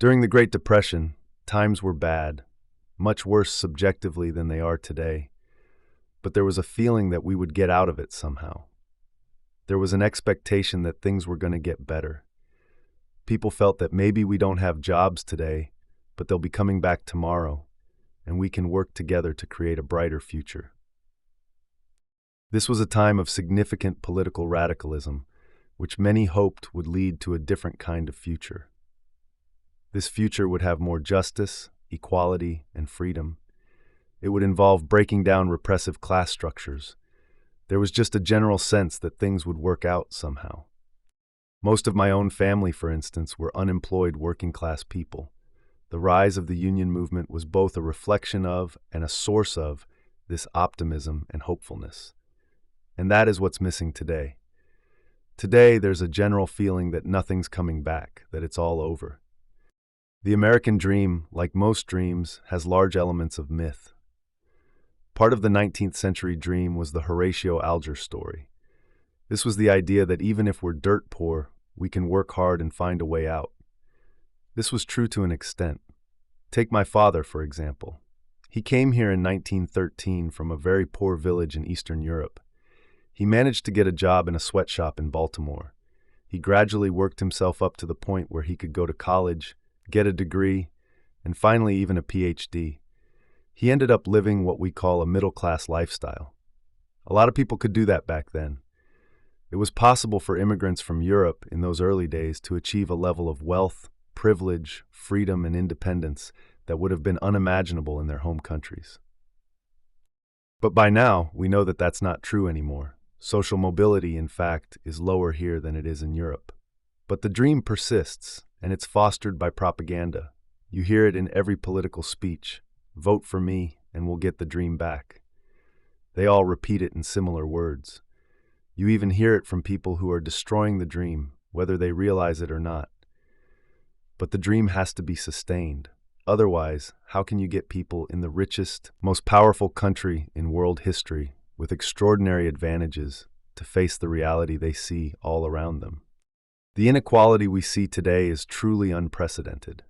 During the Great Depression, times were bad, much worse subjectively than they are today, but there was a feeling that we would get out of it somehow. There was an expectation that things were going to get better. People felt that maybe we don't have jobs today, but they'll be coming back tomorrow, and we can work together to create a brighter future. This was a time of significant political radicalism, which many hoped would lead to a different kind of future. This future would have more justice, equality, and freedom. It would involve breaking down repressive class structures. There was just a general sense that things would work out somehow. Most of my own family, for instance, were unemployed working-class people. The rise of the union movement was both a reflection of and a source of this optimism and hopefulness. And that is what's missing today. Today, there's a general feeling that nothing's coming back, that it's all over. The American dream, like most dreams, has large elements of myth. Part of the 19th century dream was the Horatio Alger story. This was the idea that even if we're dirt poor, we can work hard and find a way out. This was true to an extent. Take my father, for example. He came here in 1913 from a very poor village in Eastern Europe. He managed to get a job in a sweatshop in Baltimore. He gradually worked himself up to the point where he could go to college, get a degree, and finally even a PhD. He ended up living what we call a middle-class lifestyle. A lot of people could do that back then. It was possible for immigrants from Europe in those early days to achieve a level of wealth, privilege, freedom, and independence that would have been unimaginable in their home countries. But by now, we know that that's not true anymore. Social mobility, in fact, is lower here than it is in Europe. But the dream persists, and it's fostered by propaganda. You hear it in every political speech. Vote for me, and we'll get the dream back. They all repeat it in similar words. You even hear it from people who are destroying the dream, whether they realize it or not. But the dream has to be sustained. Otherwise, how can you get people in the richest, most powerful country in world history with extraordinary advantages to face the reality they see all around them? The inequality we see today is truly unprecedented.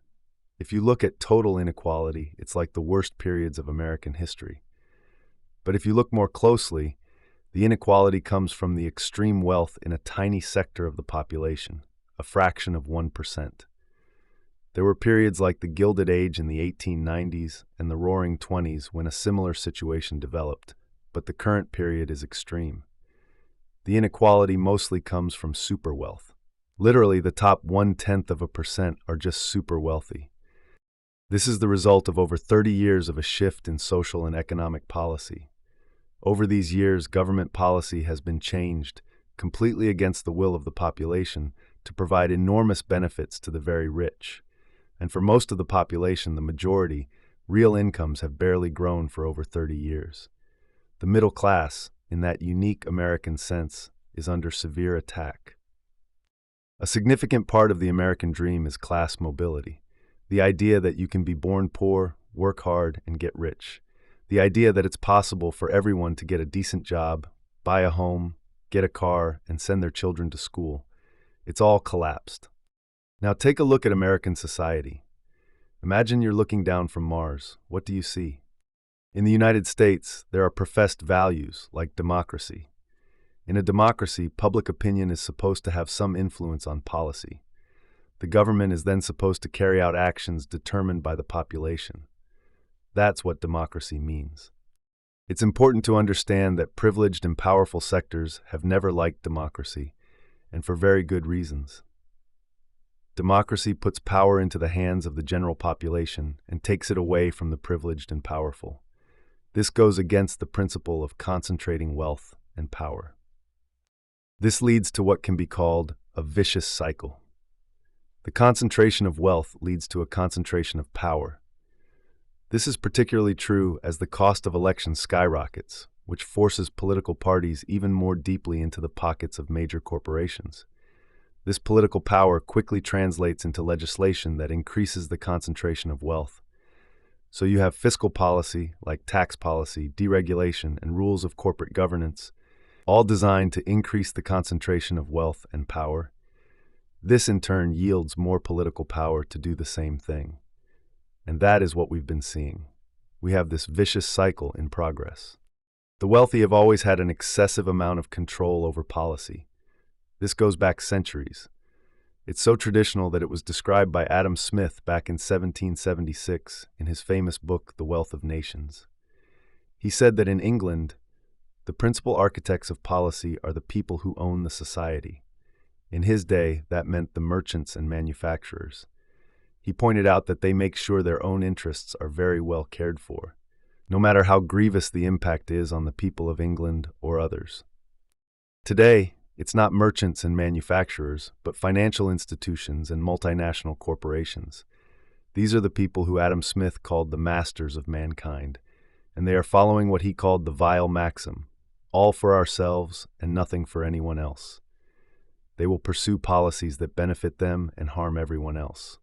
If you look at total inequality, it's like the worst periods of American history. But if you look more closely, the inequality comes from the extreme wealth in a tiny sector of the population, a fraction of 1%. There were periods like the Gilded Age in the 1890s and the Roaring '20s when a similar situation developed, but the current period is extreme. The inequality mostly comes from super wealth. Literally, the top 0.1% are just super wealthy. This is the result of over 30 years of a shift in social and economic policy. Over these years, government policy has been changed, completely against the will of the population, to provide enormous benefits to the very rich. And for most of the population, the majority, real incomes have barely grown for over 30 years. The middle class, in that unique American sense, is under severe attack. A significant part of the American dream is class mobility. The idea that you can be born poor, work hard, and get rich. The idea that it's possible for everyone to get a decent job, buy a home, get a car, and send their children to school. It's all collapsed. Now take a look at American society. Imagine you're looking down from Mars. What do you see? In the United States, there are professed values like democracy. In a democracy, public opinion is supposed to have some influence on policy. The government is then supposed to carry out actions determined by the population. That's what democracy means. It's important to understand that privileged and powerful sectors have never liked democracy, and for very good reasons. Democracy puts power into the hands of the general population and takes it away from the privileged and powerful. This goes against the principle of concentrating wealth and power. This leads to what can be called a vicious cycle. The concentration of wealth leads to a concentration of power. This is particularly true as the cost of elections skyrockets, which forces political parties even more deeply into the pockets of major corporations. This political power quickly translates into legislation that increases the concentration of wealth. So you have fiscal policy, like tax policy, deregulation, and rules of corporate governance, all designed to increase the concentration of wealth and power. This in turn yields more political power to do the same thing. And that is what we've been seeing. We have this vicious cycle in progress. The wealthy have always had an excessive amount of control over policy. This goes back centuries. It's so traditional that it was described by Adam Smith back in 1776 in his famous book, The Wealth of Nations. He said that in England, the principal architects of policy are the people who own the society. In his day, that meant the merchants and manufacturers. He pointed out that they make sure their own interests are very well cared for, no matter how grievous the impact is on the people of England or others. Today, it's not merchants and manufacturers, but financial institutions and multinational corporations. These are the people who Adam Smith called the masters of mankind, and they are following what he called the vile maxim, all for ourselves and nothing for anyone else. They will pursue policies that benefit them and harm everyone else.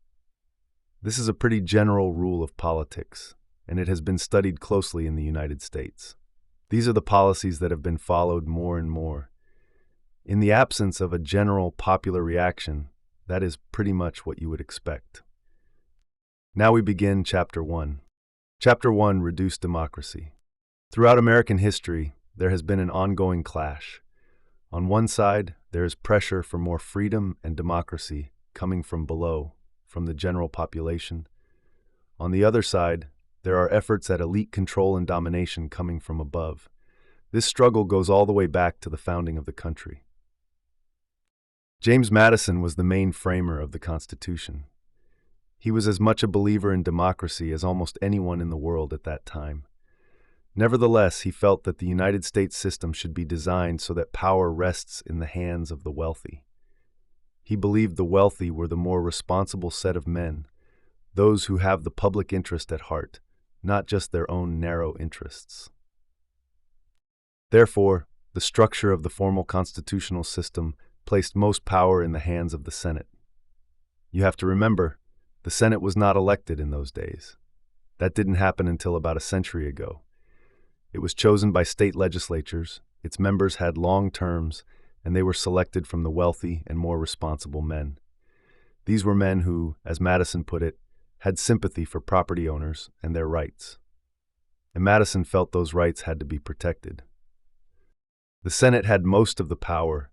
This is a pretty general rule of politics, and it has been studied closely in the United States. These are the policies that have been followed more and more. In the absence of a general popular reaction, that is pretty much what you would expect. Now we begin Chapter 1. Chapter 1, Reduced Democracy. Throughout American history, there has been an ongoing clash. On one side, there is pressure for more freedom and democracy coming from below, from the general population. On the other side, there are efforts at elite control and domination coming from above. This struggle goes all the way back to the founding of the country. James Madison was the main framer of the Constitution. He was as much a believer in democracy as almost anyone in the world at that time. Nevertheless, he felt that the United States system should be designed so that power rests in the hands of the wealthy. He believed the wealthy were the more responsible set of men, those who have the public interest at heart, not just their own narrow interests. Therefore, the structure of the formal constitutional system placed most power in the hands of the Senate. You have to remember, the Senate was not elected in those days. That didn't happen until about a century ago. It was chosen by state legislatures, its members had long terms, and they were selected from the wealthy and more responsible men. These were men who, as Madison put it, had sympathy for property owners and their rights. And Madison felt those rights had to be protected. The Senate had most of the power,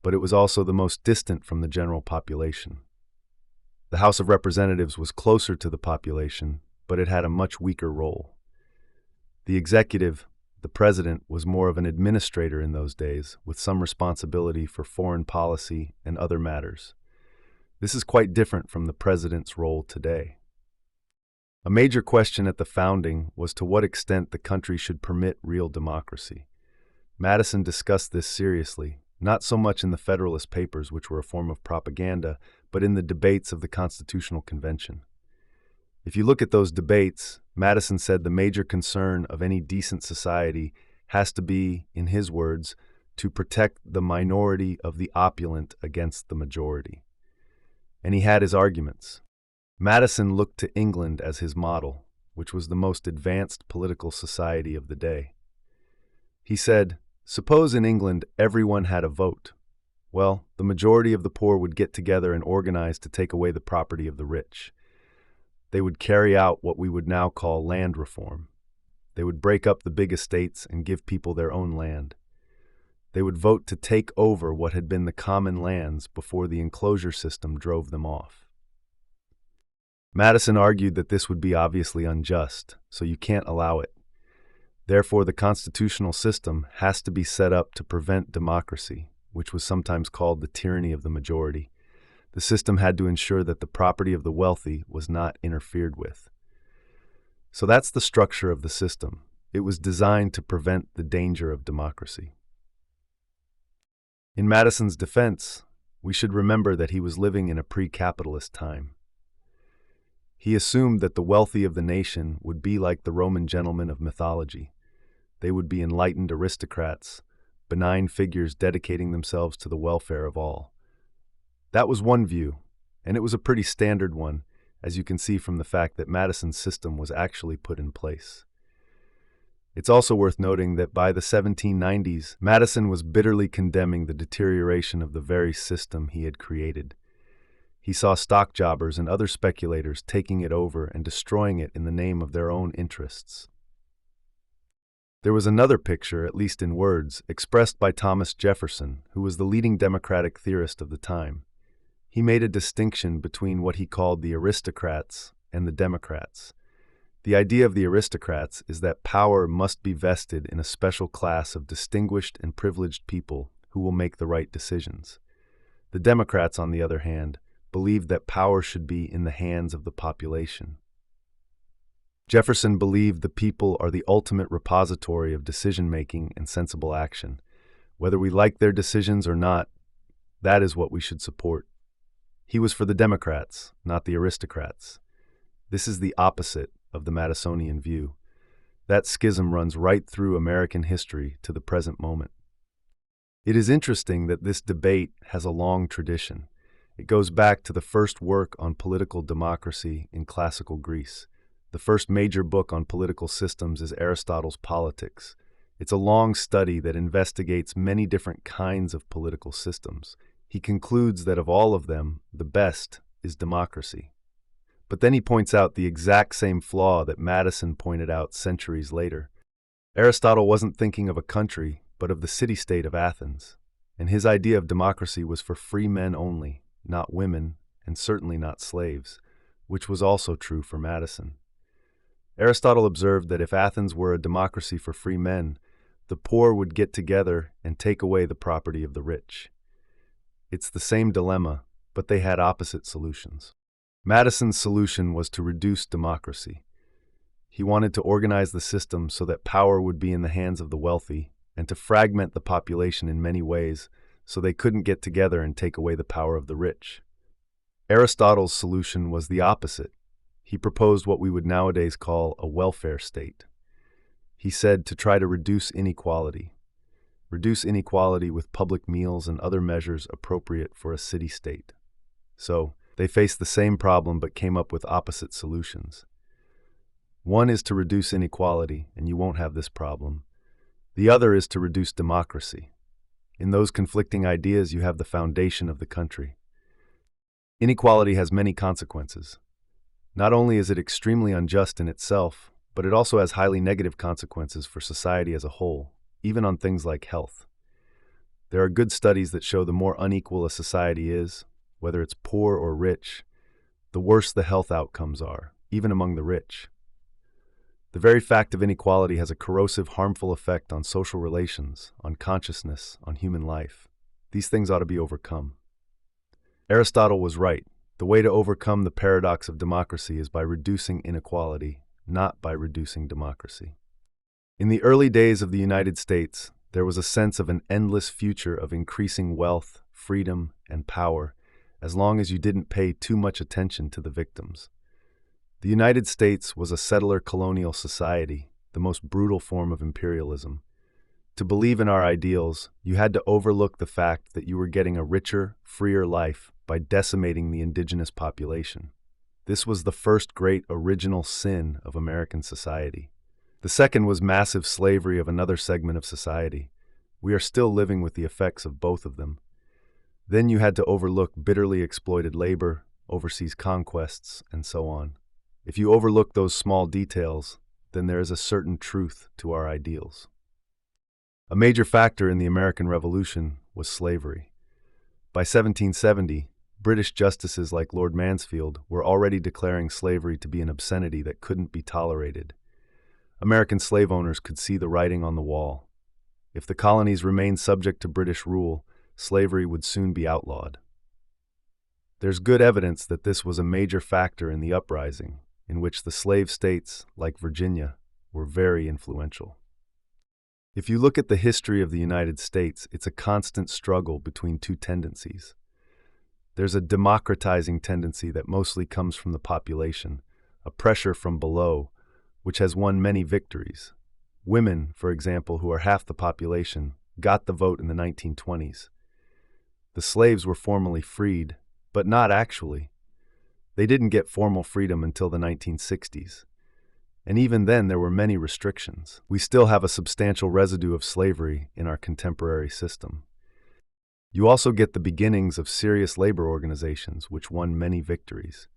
but it was also the most distant from the general population. The House of Representatives was closer to the population, but it had a much weaker role. The executive, the president, was more of an administrator in those days, with some responsibility for foreign policy and other matters. This is quite different from the president's role today. A major question at the founding was to what extent the country should permit real democracy. Madison discussed this seriously, not so much in the Federalist Papers, which were a form of propaganda, but in the debates of the Constitutional Convention. If you look at those debates, Madison said the major concern of any decent society has to be, in his words, to protect the minority of the opulent against the majority. And he had his arguments. Madison looked to England as his model, which was the most advanced political society of the day. He said, suppose in England everyone had a vote. Well, the majority of the poor would get together and organize to take away the property of the rich. They would carry out what we would now call land reform. They would break up the big estates and give people their own land. They would vote to take over what had been the common lands before the enclosure system drove them off. Madison argued that this would be obviously unjust, so you can't allow it. Therefore, the constitutional system has to be set up to prevent democracy, which was sometimes called the tyranny of the majority. The system had to ensure that the property of the wealthy was not interfered with. So that's the structure of the system. It was designed to prevent the danger of democracy. In Madison's defense, we should remember that he was living in a pre-capitalist time. He assumed that the wealthy of the nation would be like the Roman gentlemen of mythology. They would be enlightened aristocrats, benign figures dedicating themselves to the welfare of all. That was one view, and it was a pretty standard one, as you can see from the fact that Madison's system was actually put in place. It's also worth noting that by the 1790s, Madison was bitterly condemning the deterioration of the very system he had created. He saw stock jobbers and other speculators taking it over and destroying it in the name of their own interests. There was another picture, at least in words, expressed by Thomas Jefferson, who was the leading democratic theorist of the time. He made a distinction between what he called the aristocrats and the democrats. The idea of the aristocrats is that power must be vested in a special class of distinguished and privileged people who will make the right decisions. The Democrats, on the other hand, believed that power should be in the hands of the population. Jefferson believed the people are the ultimate repository of decision-making and sensible action. Whether we like their decisions or not, that is what we should support. He was for the Democrats, not the aristocrats. This is the opposite of the Madisonian view. That schism runs right through American history to the present moment. It is interesting that this debate has a long tradition. It goes back to the first work on political democracy in classical Greece. The first major book on political systems is Aristotle's Politics. It's a long study that investigates many different kinds of political systems. He concludes that of all of them, the best is democracy. But then he points out the exact same flaw that Madison pointed out centuries later. Aristotle wasn't thinking of a country, but of the city-state of Athens. And his idea of democracy was for free men only, not women, and certainly not slaves, which was also true for Madison. Aristotle observed that if Athens were a democracy for free men, the poor would get together and take away the property of the rich. It's the same dilemma, but they had opposite solutions. Madison's solution was to reduce democracy. He wanted to organize the system so that power would be in the hands of the wealthy, and to fragment the population in many ways so they couldn't get together and take away the power of the rich. Aristotle's solution was the opposite. He proposed what we would nowadays call a welfare state. He said to try to reduce inequality with public meals and other measures appropriate for a city-state. So, they faced the same problem but came up with opposite solutions. One is to reduce inequality, and you won't have this problem. The other is to reduce democracy. In those conflicting ideas, you have the foundation of the country. Inequality has many consequences. Not only is it extremely unjust in itself, but it also has highly negative consequences for society as a whole, even on things like health. There are good studies that show the more unequal a society is, whether it's poor or rich, the worse the health outcomes are, even among the rich. The very fact of inequality has a corrosive, harmful effect on social relations, on consciousness, on human life. These things ought to be overcome. Aristotle was right. The way to overcome the paradox of democracy is by reducing inequality, not by reducing democracy. In the early days of the United States, there was a sense of an endless future of increasing wealth, freedom, and power, as long as you didn't pay too much attention to the victims. The United States was a settler colonial society, the most brutal form of imperialism. To believe in our ideals, you had to overlook the fact that you were getting a richer, freer life by decimating the indigenous population. This was the first great original sin of American society. The second was massive slavery of another segment of society. We are still living with the effects of both of them. Then you had to overlook bitterly exploited labor, overseas conquests, and so on. If you overlook those small details, then there is a certain truth to our ideals. A major factor in the American Revolution was slavery. By 1770, British justices like Lord Mansfield were already declaring slavery to be an obscenity that couldn't be tolerated. American slave owners could see the writing on the wall. If the colonies remained subject to British rule, slavery would soon be outlawed. There's good evidence that this was a major factor in the uprising, in which the slave states, like Virginia, were very influential. If you look at the history of the United States, it's a constant struggle between two tendencies. There's a democratizing tendency that mostly comes from the population, a pressure from below, which has won many victories. Women, for example, who are half the population, got the vote in the 1920s. The slaves were formally freed, but not actually. They didn't get formal freedom until the 1960s. And even then, there were many restrictions. We still have a substantial residue of slavery in our contemporary system. You also get the beginnings of serious labor organizations, which won many victories.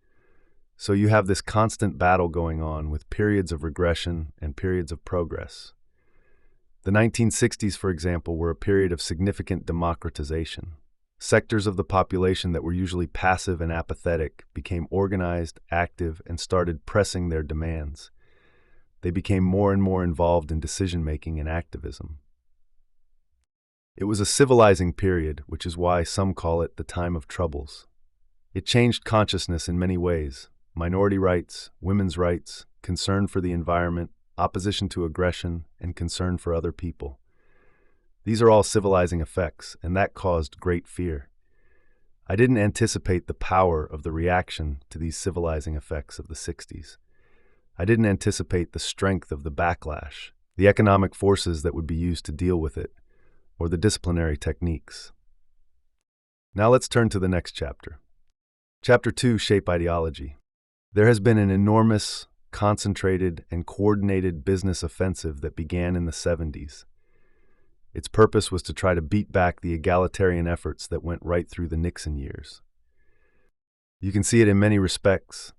So you have this constant battle going on with periods of regression and periods of progress. The 1960s, for example, were a period of significant democratization. Sectors of the population that were usually passive and apathetic became organized, active, and started pressing their demands. They became more and more involved in decision-making and activism. It was a civilizing period, which is why some call it the time of troubles. It changed consciousness in many ways: minority rights, women's rights, concern for the environment, opposition to aggression, and concern for other people. These are all civilizing effects, and that caused great fear. I didn't anticipate the power of the reaction to these civilizing effects of the 60s. I didn't anticipate the strength of the backlash, the economic forces that would be used to deal with it, or the disciplinary techniques. Now let's turn to the next chapter. Chapter 2, Shape Ideology. There has been an enormous, concentrated, and coordinated business offensive that began in the 70s. Its purpose was to try to beat back the egalitarian efforts that went right through the Nixon years. You can see it in many respects.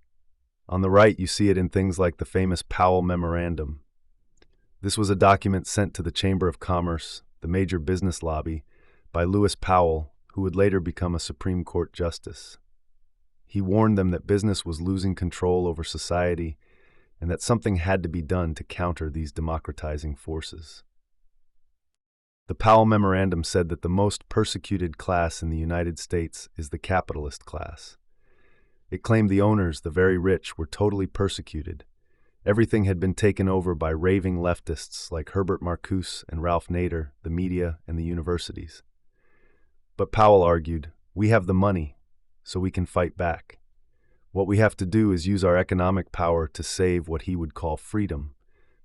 On the right, you see it in things like the famous Powell Memorandum. This was a document sent to the Chamber of Commerce, the major business lobby, by Lewis Powell, who would later become a Supreme Court justice. He warned them that business was losing control over society and that something had to be done to counter these democratizing forces. The Powell Memorandum said that the most persecuted class in the United States is the capitalist class. It claimed the owners, the very rich, were totally persecuted. Everything had been taken over by raving leftists like Herbert Marcuse and Ralph Nader, the media, and the universities. But Powell argued, we have the money, so we can fight back. What we have to do is use our economic power to save what he would call freedom,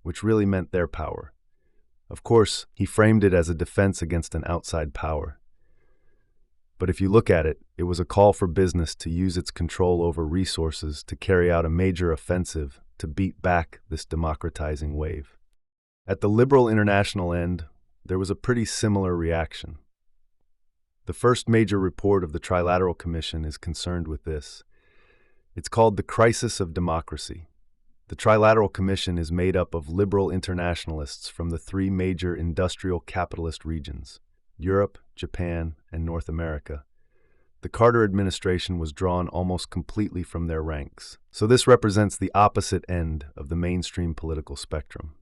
which really meant their power. Of course, he framed it as a defense against an outside power. But if you look at it, it was a call for business to use its control over resources to carry out a major offensive to beat back this democratizing wave. At the liberal international end, there was a pretty similar reaction. The first major report of the Trilateral Commission is concerned with this. It's called The Crisis of Democracy. The Trilateral Commission is made up of liberal internationalists from the three major industrial capitalist regions: Europe, Japan, and North America. The Carter administration was drawn almost completely from their ranks, so this represents the opposite end of the mainstream political spectrum.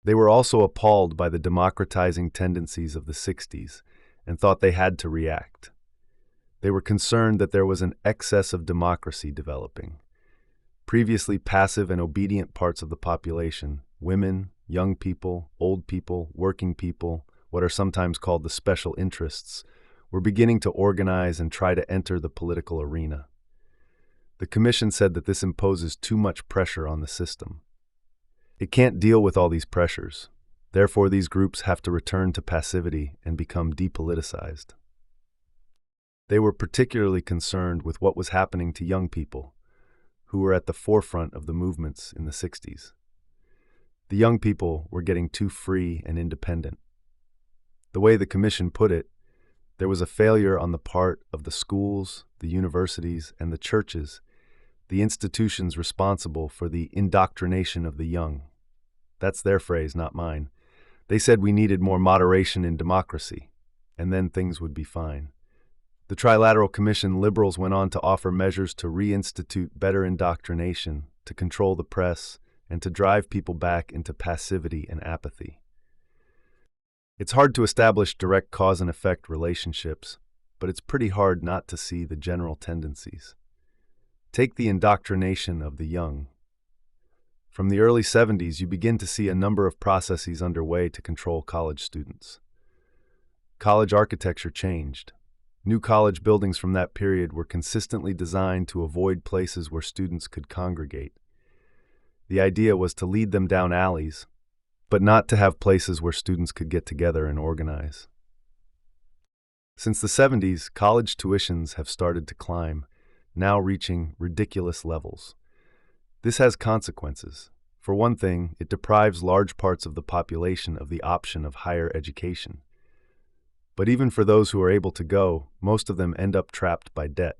They were also appalled by the democratizing tendencies of the 60s and thought they had to react. They were concerned that there was an excess of democracy developing. Previously passive and obedient parts of the population, women, young people, old people, working people, what are sometimes called the special interests, were beginning to organize and try to enter the political arena. The Commission said that this imposes too much pressure on the system. It can't deal with all these pressures. Therefore, these groups have to return to passivity and become depoliticized. They were particularly concerned with what was happening to young people, who were at the forefront of the movements in the 60s. The young people were getting too free and independent. The way the Commission put it, there was a failure on the part of the schools, the universities, and the churches, the institutions responsible for the indoctrination of the young. That's their phrase, not mine. They said we needed more moderation in democracy, and then things would be fine. The Trilateral Commission liberals went on to offer measures to reinstitute better indoctrination, to control the press, and to drive people back into passivity and apathy. It's hard to establish direct cause and effect relationships, but it's pretty hard not to see the general tendencies. Take the indoctrination of the young. From the early 70s, you begin to see a number of processes underway to control college students. College architecture changed. New college buildings from that period were consistently designed to avoid places where students could congregate. The idea was to lead them down alleys, but not to have places where students could get together and organize. Since the 70s, college tuitions have started to climb, now reaching ridiculous levels. This has consequences. For one thing, it deprives large parts of the population of the option of higher education. But even for those who are able to go, most of them end up trapped by debt.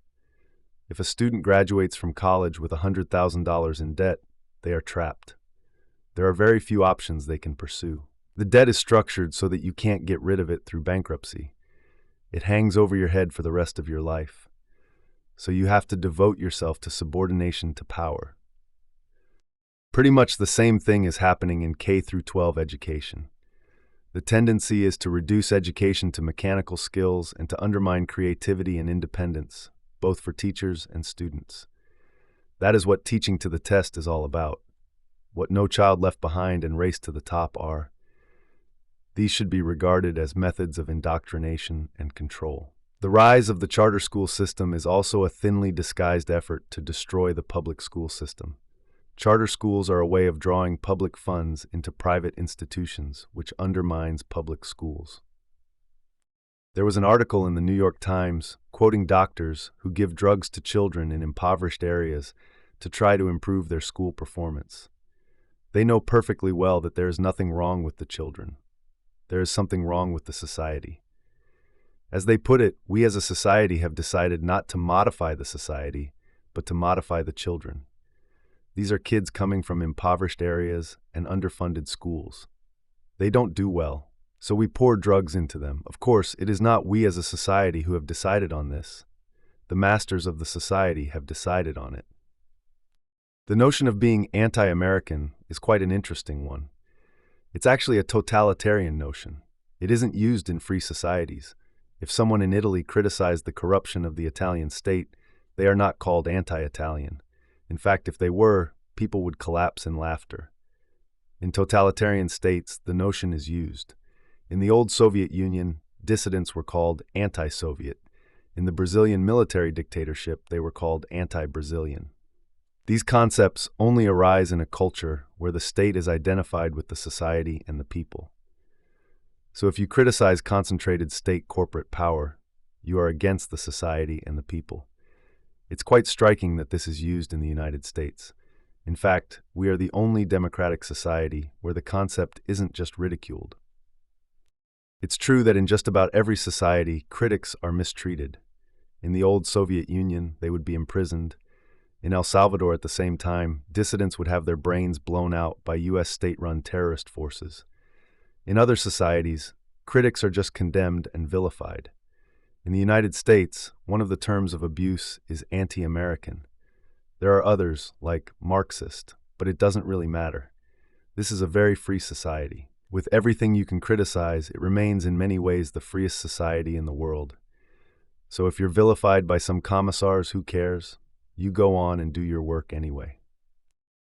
If a student graduates from college with $100,000 in debt, they are trapped. There are very few options they can pursue. The debt is structured so that you can't get rid of it through bankruptcy. It hangs over your head for the rest of your life. So you have to devote yourself to subordination to power. Pretty much the same thing is happening in K through 12 education. The tendency is to reduce education to mechanical skills and to undermine creativity and independence, both for teachers and students. That is what teaching to the test is all about. What No Child Left Behind and Race to the Top are. These should be regarded as methods of indoctrination and control. The rise of the charter school system is also a thinly disguised effort to destroy the public school system. Charter schools are a way of drawing public funds into private institutions, which undermines public schools. There was an article in the New York Times quoting doctors who give drugs to children in impoverished areas to try to improve their school performance. They know perfectly well that there is nothing wrong with the children. There is something wrong with the society. As they put it, we as a society have decided not to modify the society, but to modify the children. These are kids coming from impoverished areas and underfunded schools. They don't do well, so we pour drugs into them. Of course, it is not we as a society who have decided on this. The masters of the society have decided on it. The notion of being anti-American is quite an interesting one. It's actually a totalitarian notion. It isn't used in free societies. If someone in Italy criticized the corruption of the Italian state, they are not called anti-Italian. In fact, if they were, people would collapse in laughter. In totalitarian states, the notion is used. In the old Soviet Union, dissidents were called anti-Soviet. In the Brazilian military dictatorship, they were called anti-Brazilian. These concepts only arise in a culture where the state is identified with the society and the people. So if you criticize concentrated state corporate power, you are against the society and the people. It's quite striking that this is used in the United States. In fact, we are the only democratic society where the concept isn't just ridiculed. It's true that in just about every society, critics are mistreated. In the old Soviet Union, they would be imprisoned. In El Salvador at the same time, dissidents would have their brains blown out by U.S. state-run terrorist forces. In other societies, critics are just condemned and vilified. In the United States, one of the terms of abuse is anti-American. There are others, like Marxist, but it doesn't really matter. This is a very free society. With everything you can criticize, it remains in many ways the freest society in the world. So if you're vilified by some commissars, who cares? You go on and do your work anyway.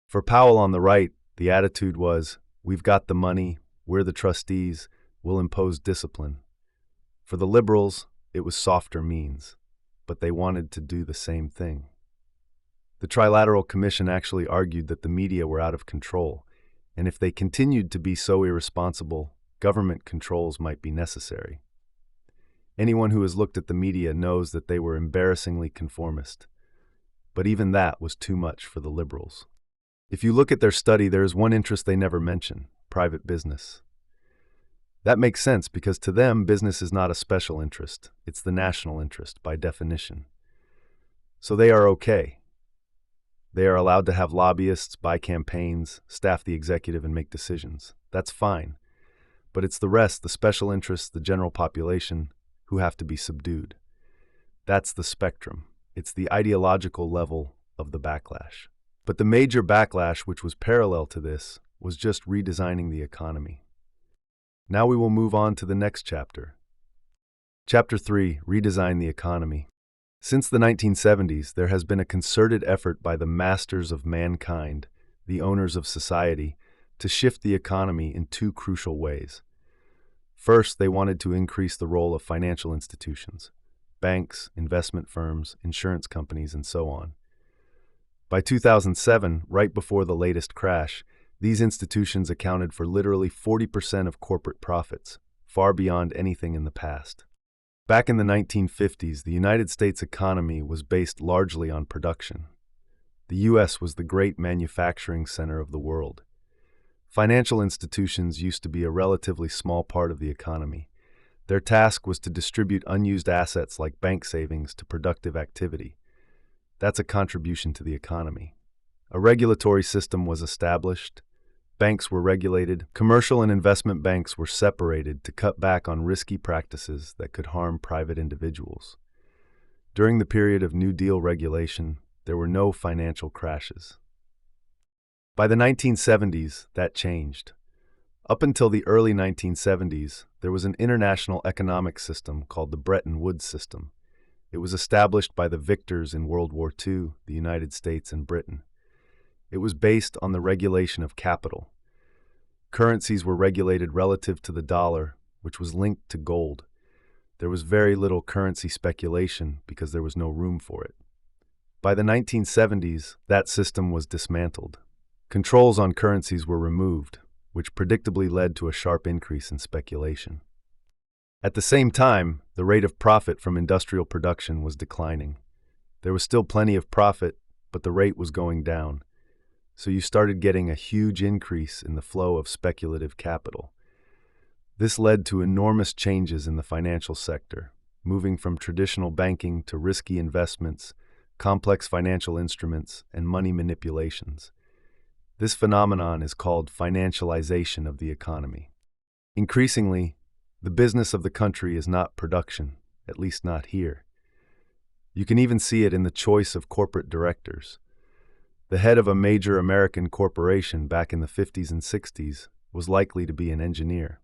For Powell on the right, the attitude was, we've got the money, we're the trustees, we'll impose discipline. For the liberals, it was softer means, but they wanted to do the same thing. The Trilateral Commission actually argued that the media were out of control, and if they continued to be so irresponsible, government controls might be necessary. Anyone who has looked at the media knows that they were embarrassingly conformist. But even that was too much for the liberals. If you look at their study, there is one interest they never mention: private business. That makes sense because to them, business is not a special interest. It's the national interest, by definition. So they are okay. They are allowed to have lobbyists, buy campaigns, staff the executive, and make decisions. That's fine. But it's the rest, the special interests, the general population, who have to be subdued. That's the spectrum. It's the ideological level of the backlash. But the major backlash, which was parallel to this, was just redesigning the economy. Now we will move on to the next chapter. Chapter 3, Redesign the Economy. Since the 1970s, there has been a concerted effort by the masters of mankind, the owners of society, to shift the economy in two crucial ways. First, they wanted to increase the role of financial institutions: banks, investment firms, insurance companies, and so on. By 2007, right before the latest crash, these institutions accounted for literally 40% of corporate profits, far beyond anything in the past. Back in the 1950s, the United States economy was based largely on production. The U.S. was the great manufacturing center of the world. Financial institutions used to be a relatively small part of the economy. Their task was to distribute unused assets like bank savings to productive activity. That's a contribution to the economy. A regulatory system was established. Banks were regulated. Commercial and investment banks were separated to cut back on risky practices that could harm private individuals. During the period of New Deal regulation, there were no financial crashes. By the 1970s, that changed. Up until the early 1970s, there was an international economic system called the Bretton Woods system. It was established by the victors in World War II, the United States and Britain. It was based on the regulation of capital. Currencies were regulated relative to the dollar, which was linked to gold. There was very little currency speculation because there was no room for it. By the 1970s, that system was dismantled. Controls on currencies were removed, which predictably led to a sharp increase in speculation. At the same time, the rate of profit from industrial production was declining. There was still plenty of profit, but the rate was going down. So you started getting a huge increase in the flow of speculative capital. This led to enormous changes in the financial sector, moving from traditional banking to risky investments, complex financial instruments, and money manipulations. This phenomenon is called financialization of the economy. Increasingly, the business of the country is not production, at least not here. You can even see it in the choice of corporate directors. The head of a major American corporation back in the 50s and 60s was likely to be an engineer.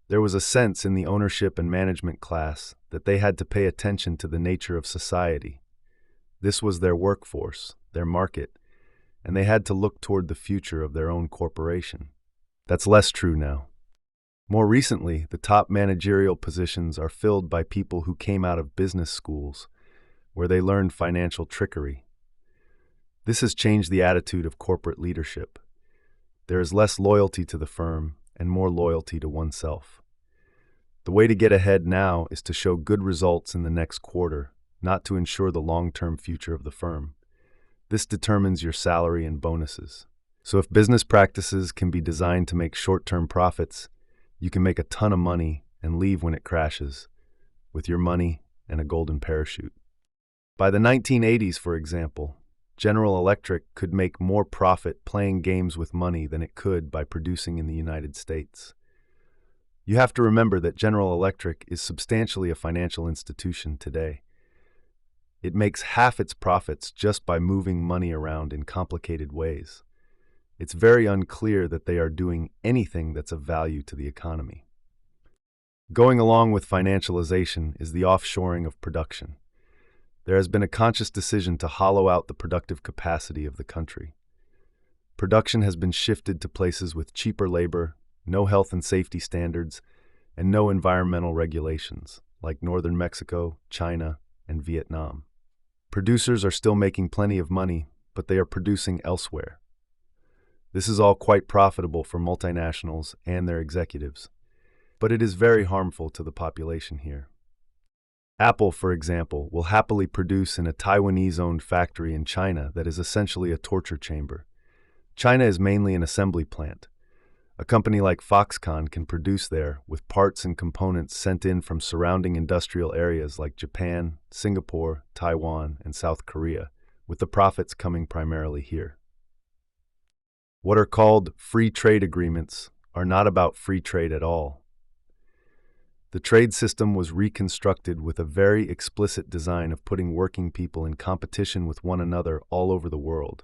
There was a sense in the ownership and management class that they had to pay attention to the nature of society. This was their workforce, their market, and they had to look toward the future of their own corporation. That's less true now. More recently, the top managerial positions are filled by people who came out of business schools, where they learned financial trickery. This has changed the attitude of corporate leadership. There is less loyalty to the firm and more loyalty to oneself. The way to get ahead now is to show good results in the next quarter, not to ensure the long-term future of the firm. This determines your salary and bonuses. So if business practices can be designed to make short-term profits, you can make a ton of money and leave when it crashes, with your money and a golden parachute. By the 1980s, for example, General Electric could make more profit playing games with money than it could by producing in the United States. You have to remember that General Electric is substantially a financial institution today. It makes half its profits just by moving money around in complicated ways. It's very unclear that they are doing anything that's of value to the economy. Going along with financialization is the offshoring of production. There has been a conscious decision to hollow out the productive capacity of the country. Production has been shifted to places with cheaper labor, no health and safety standards, and no environmental regulations, like northern Mexico, China, and Vietnam. Producers are still making plenty of money, but they are producing elsewhere. This is all quite profitable for multinationals and their executives, but it is very harmful to the population here. Apple, for example, will happily produce in a Taiwanese-owned factory in China that is essentially a torture chamber. China is mainly an assembly plant. A company like Foxconn can produce there with parts and components sent in from surrounding industrial areas like Japan, Singapore, Taiwan, and South Korea, with the profits coming primarily here. What are called free trade agreements are not about free trade at all. The trade system was reconstructed with a very explicit design of putting working people in competition with one another all over the world.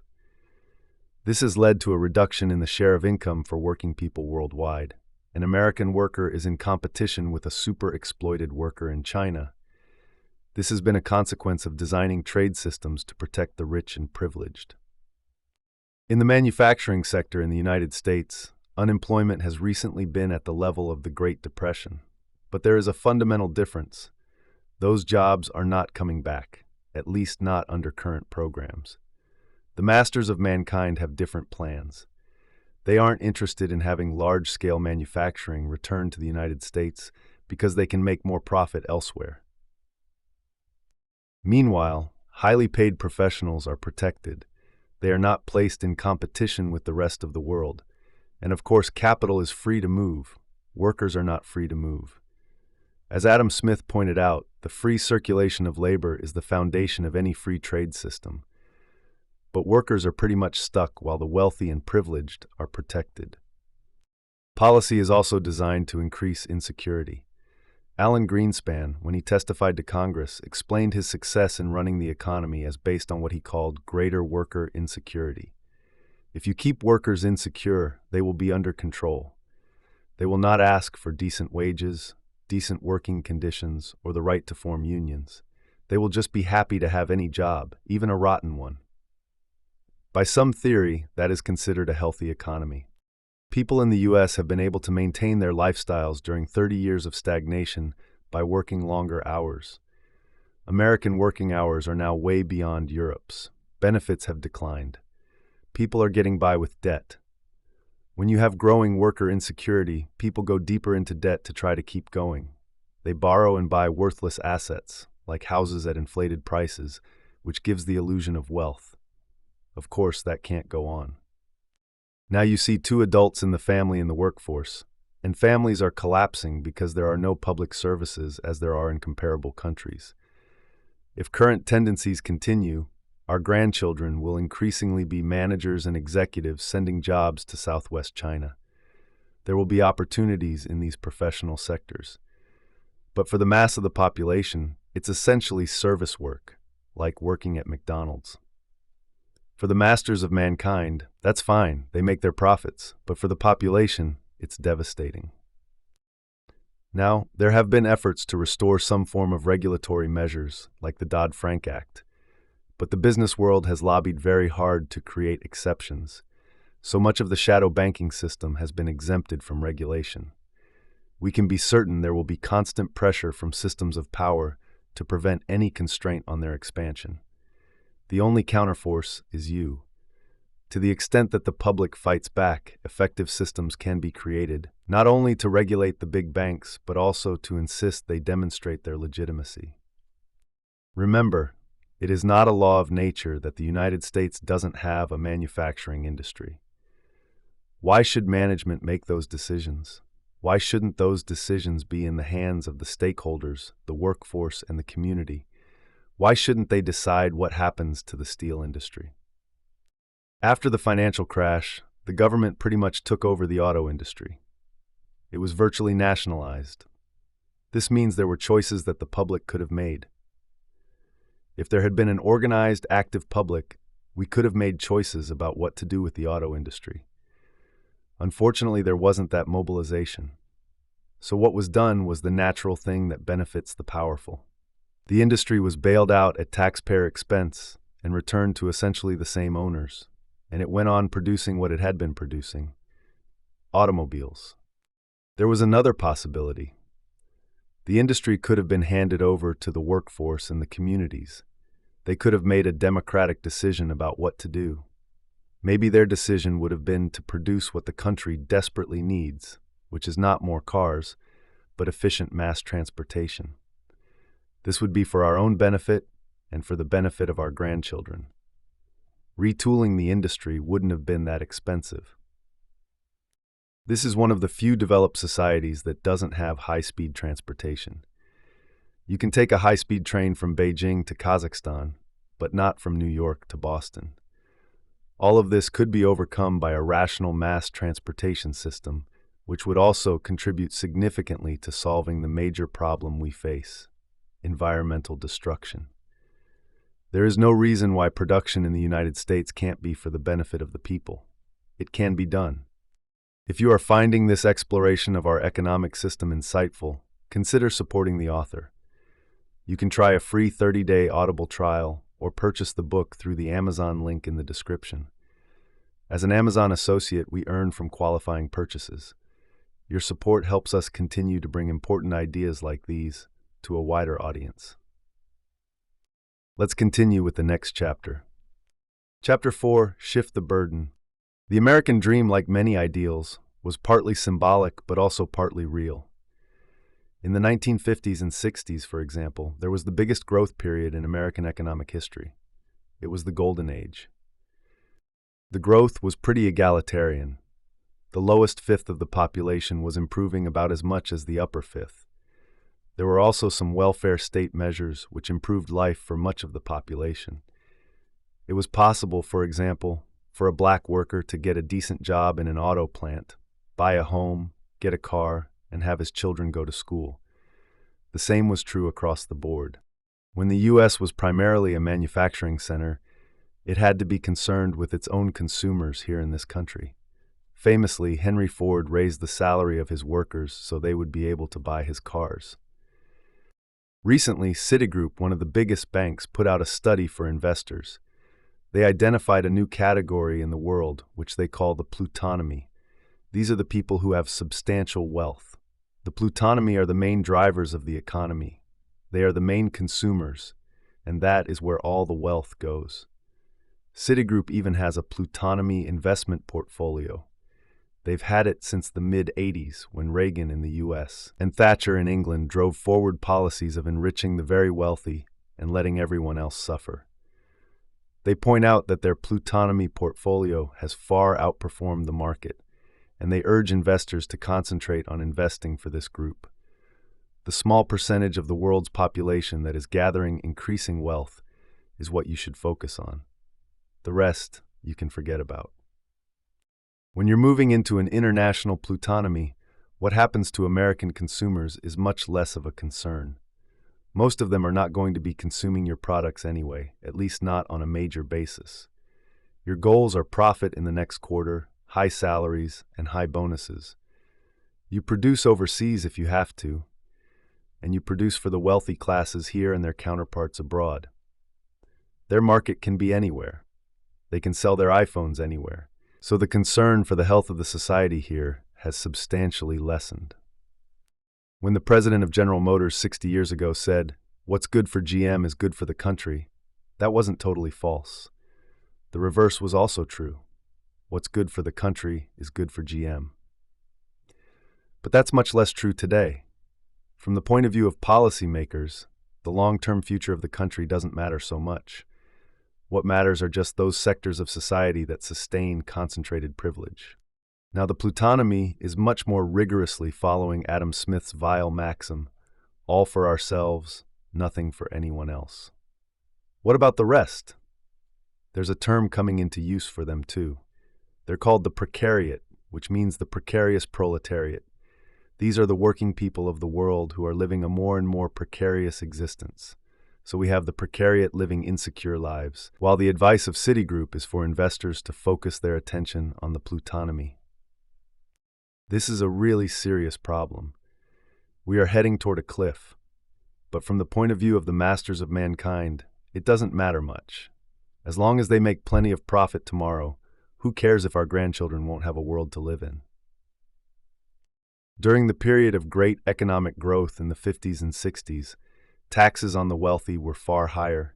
This has led to a reduction in the share of income for working people worldwide. An American worker is in competition with a super-exploited worker in China. This has been a consequence of designing trade systems to protect the rich and privileged. In the manufacturing sector in the United States, unemployment has recently been at the level of the Great Depression. But there is a fundamental difference. Those jobs are not coming back, at least not under current programs. The masters of mankind have different plans. They aren't interested in having large-scale manufacturing return to the United States because they can make more profit elsewhere. Meanwhile, highly paid professionals are protected. They are not placed in competition with the rest of the world. And of course, capital is free to move. Workers are not free to move. As Adam Smith pointed out, the free circulation of labor is the foundation of any free trade system. But workers are pretty much stuck while the wealthy and privileged are protected. Policy is also designed to increase insecurity. Alan Greenspan, when he testified to Congress, explained his success in running the economy as based on what he called greater worker insecurity. If you keep workers insecure, they will be under control. They will not ask for decent wages, decent working conditions, or the right to form unions. They will just be happy to have any job, even a rotten one. By some theory, that is considered a healthy economy. People in the U.S. have been able to maintain their lifestyles during 30 years of stagnation by working longer hours. American working hours are now way beyond Europe's. Benefits have declined. People are getting by with debt. When you have growing worker insecurity, people go deeper into debt to try to keep going. They borrow and buy worthless assets, like houses at inflated prices, which gives the illusion of wealth. Of course, that can't go on. Now you see two adults in the family in the workforce, and families are collapsing because there are no public services as there are in comparable countries. If current tendencies continue, our grandchildren will increasingly be managers and executives sending jobs to Southwest China. There will be opportunities in these professional sectors. But for the mass of the population, it's essentially service work, like working at McDonald's. For the masters of mankind, that's fine, they make their profits, but for the population, it's devastating. Now, there have been efforts to restore some form of regulatory measures, like the Dodd-Frank Act, but the business world has lobbied very hard to create exceptions. So much of the shadow banking system has been exempted from regulation. We can be certain there will be constant pressure from systems of power to prevent any constraint on their expansion. The only counterforce is you. To the extent that the public fights back, effective systems can be created, not only to regulate the big banks, but also to insist they demonstrate their legitimacy. Remember, it is not a law of nature that the United States doesn't have a manufacturing industry. Why should management make those decisions? Why shouldn't those decisions be in the hands of the stakeholders, the workforce, and the community? Why shouldn't they decide what happens to the steel industry? After the financial crash, the government pretty much took over the auto industry. It was virtually nationalized. This means there were choices that the public could have made. If there had been an organized, active public, we could have made choices about what to do with the auto industry. Unfortunately, there wasn't that mobilization. So what was done was the natural thing that benefits the powerful. The industry was bailed out at taxpayer expense and returned to essentially the same owners, and it went on producing what it had been producing: automobiles. There was another possibility. The industry could have been handed over to the workforce and the communities. They could have made a democratic decision about what to do. Maybe their decision would have been to produce what the country desperately needs, which is not more cars, but efficient mass transportation. This would be for our own benefit and for the benefit of our grandchildren. Retooling the industry wouldn't have been that expensive. This is one of the few developed societies that doesn't have high-speed transportation. You can take a high-speed train from Beijing to Kazakhstan, but not from New York to Boston. All of this could be overcome by a rational mass transportation system, which would also contribute significantly to solving the major problem we face: environmental destruction. There is no reason why production in the United States can't be for the benefit of the people. It can be done. If you are finding this exploration of our economic system insightful, consider supporting the author. You can try a free 30-day Audible trial or purchase the book through the Amazon link in the description. As an Amazon associate, we earn from qualifying purchases. Your support helps us continue to bring important ideas like these to a wider audience. Let's continue with the next chapter. Chapter 4, Shift the Burden. The American dream, like many ideals, was partly symbolic but also partly real. In the 1950s and 60s, for example, there was the biggest growth period in American economic history. It was the Golden Age. The growth was pretty egalitarian. The lowest fifth of the population was improving about as much as the upper fifth. There were also some welfare state measures which improved life for much of the population. It was possible, for example, for a black worker to get a decent job in an auto plant, buy a home, get a car, and have his children go to school. The same was true across the board. When the U.S. was primarily a manufacturing center, it had to be concerned with its own consumers here in this country. Famously, Henry Ford raised the salary of his workers so they would be able to buy his cars. Recently, Citigroup, one of the biggest banks, put out a study for investors. They identified a new category in the world, which they call the plutonomy. These are the people who have substantial wealth. The plutonomy are the main drivers of the economy. They are the main consumers, and that is where all the wealth goes. Citigroup even has a plutonomy investment portfolio. They've had it since the mid-'80s, when Reagan in the U.S. and Thatcher in England drove forward policies of enriching the very wealthy and letting everyone else suffer. They point out that their plutonomy portfolio has far outperformed the market, and they urge investors to concentrate on investing for this group. The small percentage of the world's population that is gathering increasing wealth is what you should focus on. The rest you can forget about. When you're moving into an international plutonomy, what happens to American consumers is much less of a concern. Most of them are not going to be consuming your products anyway, at least not on a major basis. Your goals are profit in the next quarter, high salaries, and high bonuses. You produce overseas if you have to, and you produce for the wealthy classes here and their counterparts abroad. Their market can be anywhere. They can sell their iPhones anywhere. So the concern for the health of the society here has substantially lessened. When the president of General Motors 60 years ago said, "What's good for GM is good for the country," that wasn't totally false. The reverse was also true. What's good for the country is good for GM. But that's much less true today. From the point of view of policymakers, the long-term future of the country doesn't matter so much. What matters are just those sectors of society that sustain concentrated privilege. Now, the plutonomy is much more rigorously following Adam Smith's vile maxim, all for ourselves, nothing for anyone else. What about the rest? There's a term coming into use for them too. They're called the precariat, which means the precarious proletariat. These are the working people of the world who are living a more and more precarious existence. So we have the precariat living insecure lives, while the advice of Citigroup is for investors to focus their attention on the plutonomy. This is a really serious problem. We are heading toward a cliff, but from the point of view of the masters of mankind, it doesn't matter much. As long as they make plenty of profit tomorrow, who cares if our grandchildren won't have a world to live in? During the period of great economic growth in the 50s and 60s, taxes on the wealthy were far higher.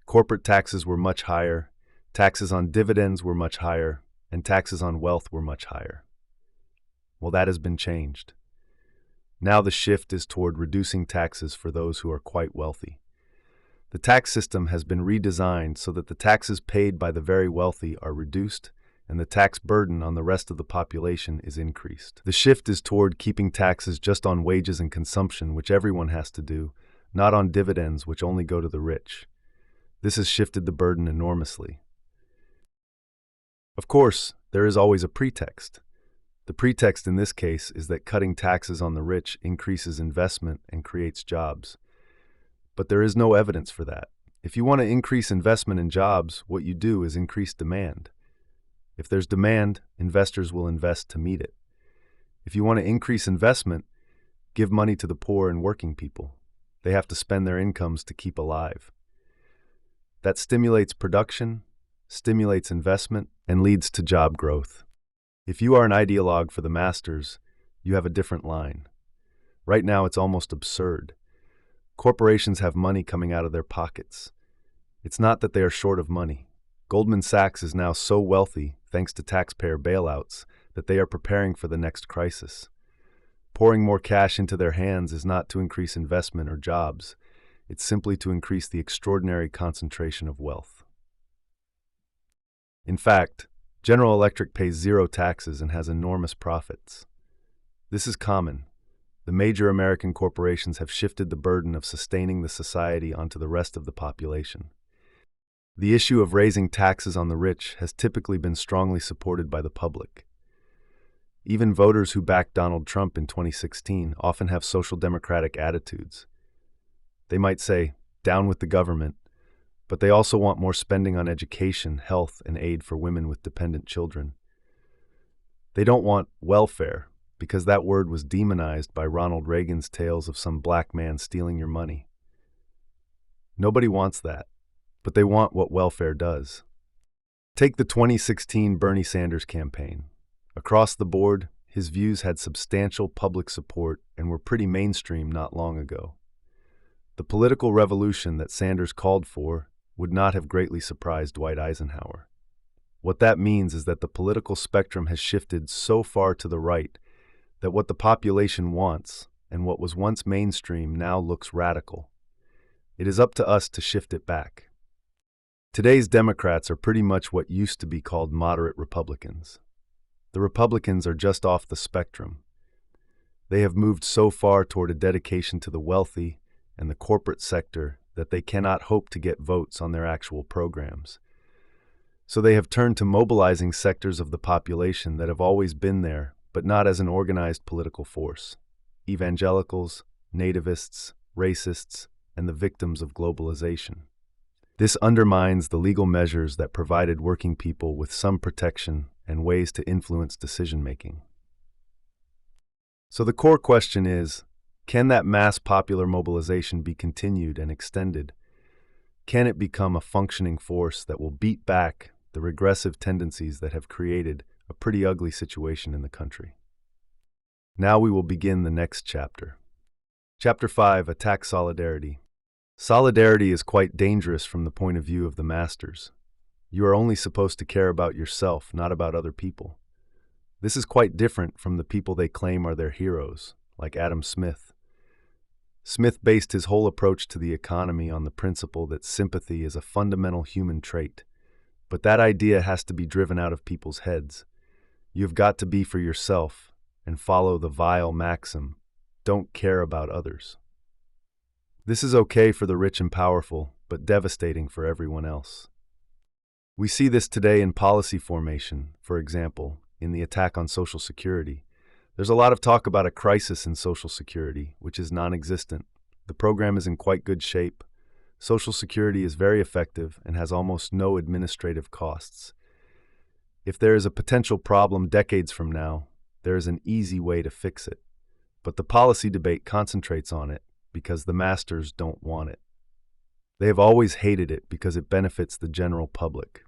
Corporate taxes were much higher, taxes on dividends were much higher, and taxes on wealth were much higher. Well, that has been changed. Now the shift is toward reducing taxes for those who are quite wealthy. The tax system has been redesigned so that the taxes paid by the very wealthy are reduced and the tax burden on the rest of the population is increased. The shift is toward keeping taxes just on wages and consumption, which everyone has to do, not on dividends, which only go to the rich. This has shifted the burden enormously. Of course, there is always a pretext. The pretext in this case is that cutting taxes on the rich increases investment and creates jobs. But there is no evidence for that. If you want to increase investment and jobs, what you do is increase demand. If there's demand, investors will invest to meet it. If you want to increase investment, give money to the poor and working people. They have to spend their incomes to keep alive. That stimulates production, stimulates investment, and leads to job growth. If you are an ideologue for the masters, you have a different line. Right now, it's almost absurd. Corporations have money coming out of their pockets. It's not that they are short of money. Goldman Sachs is now so wealthy, thanks to taxpayer bailouts, that they are preparing for the next crisis. Pouring more cash into their hands is not to increase investment or jobs. It's simply to increase the extraordinary concentration of wealth. In fact, General Electric pays zero taxes and has enormous profits. This is common. The major American corporations have shifted the burden of sustaining the society onto the rest of the population. The issue of raising taxes on the rich has typically been strongly supported by the public. Even voters who backed Donald Trump in 2016 often have social democratic attitudes. They might say, "Down with the government," but they also want more spending on education, health, and aid for women with dependent children. They don't want welfare, because that word was demonized by Ronald Reagan's tales of some black man stealing your money. Nobody wants that, but they want what welfare does. Take the 2016 Bernie Sanders campaign. Across the board, his views had substantial public support and were pretty mainstream not long ago. The political revolution that Sanders called for would not have greatly surprised Dwight Eisenhower. What that means is that the political spectrum has shifted so far to the right that what the population wants and what was once mainstream now looks radical. It is up to us to shift it back. Today's Democrats are pretty much what used to be called moderate Republicans. The Republicans are just off the spectrum. They have moved so far toward a dedication to the wealthy and the corporate sector that they cannot hope to get votes on their actual programs. So they have turned to mobilizing sectors of the population that have always been there, but not as an organized political force: evangelicals, nativists, racists, and the victims of globalization. This undermines the legal measures that provided working people with some protection and ways to influence decision-making. So the core question is, can that mass popular mobilization be continued and extended? Can it become a functioning force that will beat back the regressive tendencies that have created a pretty ugly situation in the country? Now we will begin the next chapter. Chapter 5, Attack Solidarity. Solidarity is quite dangerous from the point of view of the masters. You are only supposed to care about yourself, not about other people. This is quite different from the people they claim are their heroes, like Adam Smith. Smith based his whole approach to the economy on the principle that sympathy is a fundamental human trait. But that idea has to be driven out of people's heads. You've got to be for yourself and follow the vile maxim, "Don't care about others." This is okay for the rich and powerful, but devastating for everyone else. We see this today in policy formation, for example, in the attack on Social Security. There's a lot of talk about a crisis in Social Security, which is non-existent. The program is in quite good shape. Social Security is very effective and has almost no administrative costs. If there is a potential problem decades from now, there is an easy way to fix it. But the policy debate concentrates on it because the masters don't want it. They have always hated it because it benefits the general public.